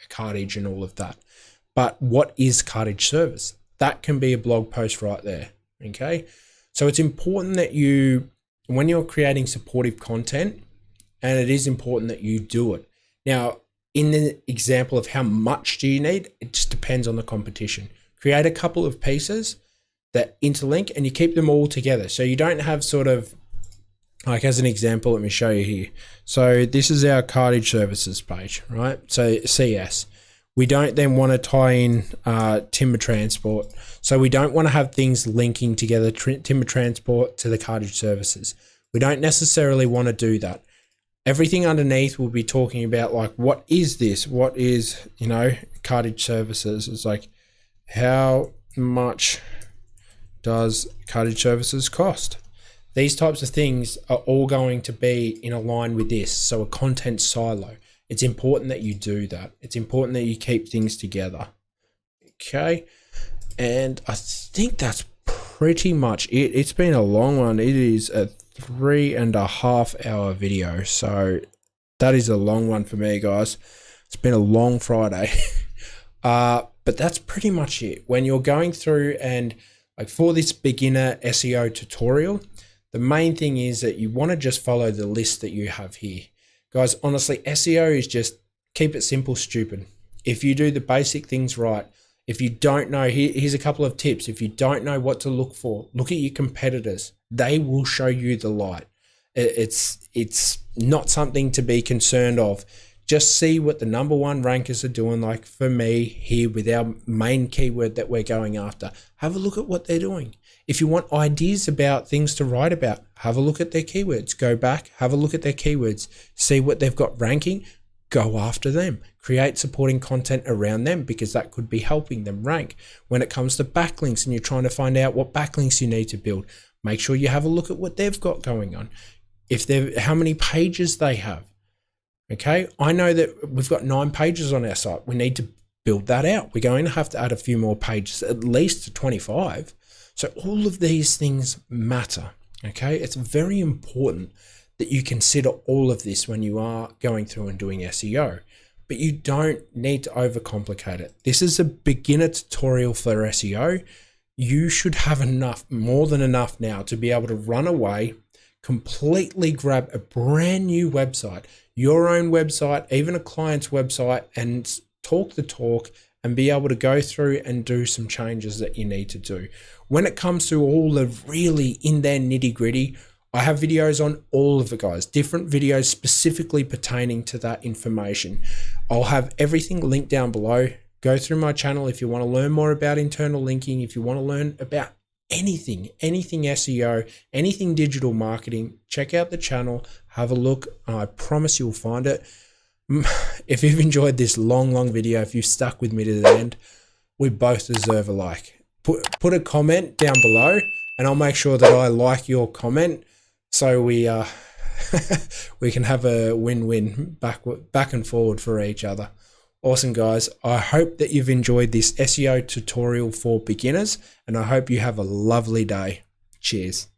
cartridge and all of that. But what is cartridge service? That can be a blog post right there. Okay. So it's important that when you're creating supportive content, and it is important that you do it. Now, in the example of how much do you need, it just depends on the competition. Create a couple of pieces that interlink and you keep them all together. So you don't have sort of, like as an example, let me show you here. So this is our cartridge services page, right? So CS. We don't then want to tie in timber transport. So we don't want to have things linking together, timber transport to the cartridge services. We don't necessarily want to do that. Everything underneath will be talking about like, what is this? What is, cartridge services? It's like, how much does cartridge services cost? These types of things are all going to be in line with this. So a content silo. It's important that you do that. It's important that you keep things together. Okay. And I think that's pretty much it. It's been a long one. It is a 3.5 hour video. So that is a long one for me, guys. It's been a long Friday. But that's pretty much it. When you're going through and like for this beginner SEO tutorial, the main thing is that you want to just follow the list that you have here. Guys, honestly, SEO is just keep it simple, stupid. If you do the basic things right, if you don't know, here's a couple of tips. If you don't know what to look for, look at your competitors. They will show you the light. It's not something to be concerned of. Just see what the #1 rankers are doing. Like for me here with our main keyword that we're going after, have a look at what they're doing. If you want ideas about things to write about, have a look at their keywords. Go back, have a look at their keywords, see what they've got ranking, go after them. Create supporting content around them because that could be helping them rank. When it comes to backlinks and you're trying to find out what backlinks you need to build, make sure you have a look at what they've got going on. How many pages they have. Okay, I know that we've got 9 pages on our site. We need to build that out. We're going to have to add a few more pages, at least to 25. So all of these things matter. Okay, it's very important that you consider all of this when you are going through and doing SEO, but you don't need to overcomplicate it. This is a beginner tutorial for SEO. You should have more than enough now to be able to run away, completely grab a brand new website, your own website, even a client's website, and talk the talk and be able to go through and do some changes that you need to do. When it comes to all the really in there nitty gritty, I have videos on all of it, guys, different videos specifically pertaining to that information. I'll have everything linked down below. Go through my channel if you want to learn more about internal linking, if you want to learn about anything SEO, anything digital marketing, check out the channel, have a look, and I promise you'll find it. If you've enjoyed this long video, if you've stuck with me to the end, we both deserve a like. Put a comment down below and I'll make sure that I like your comment so we we can have a win-win back and forward for each other. Awesome, guys. I hope that you've enjoyed this SEO tutorial for beginners and I hope you have a lovely day. Cheers.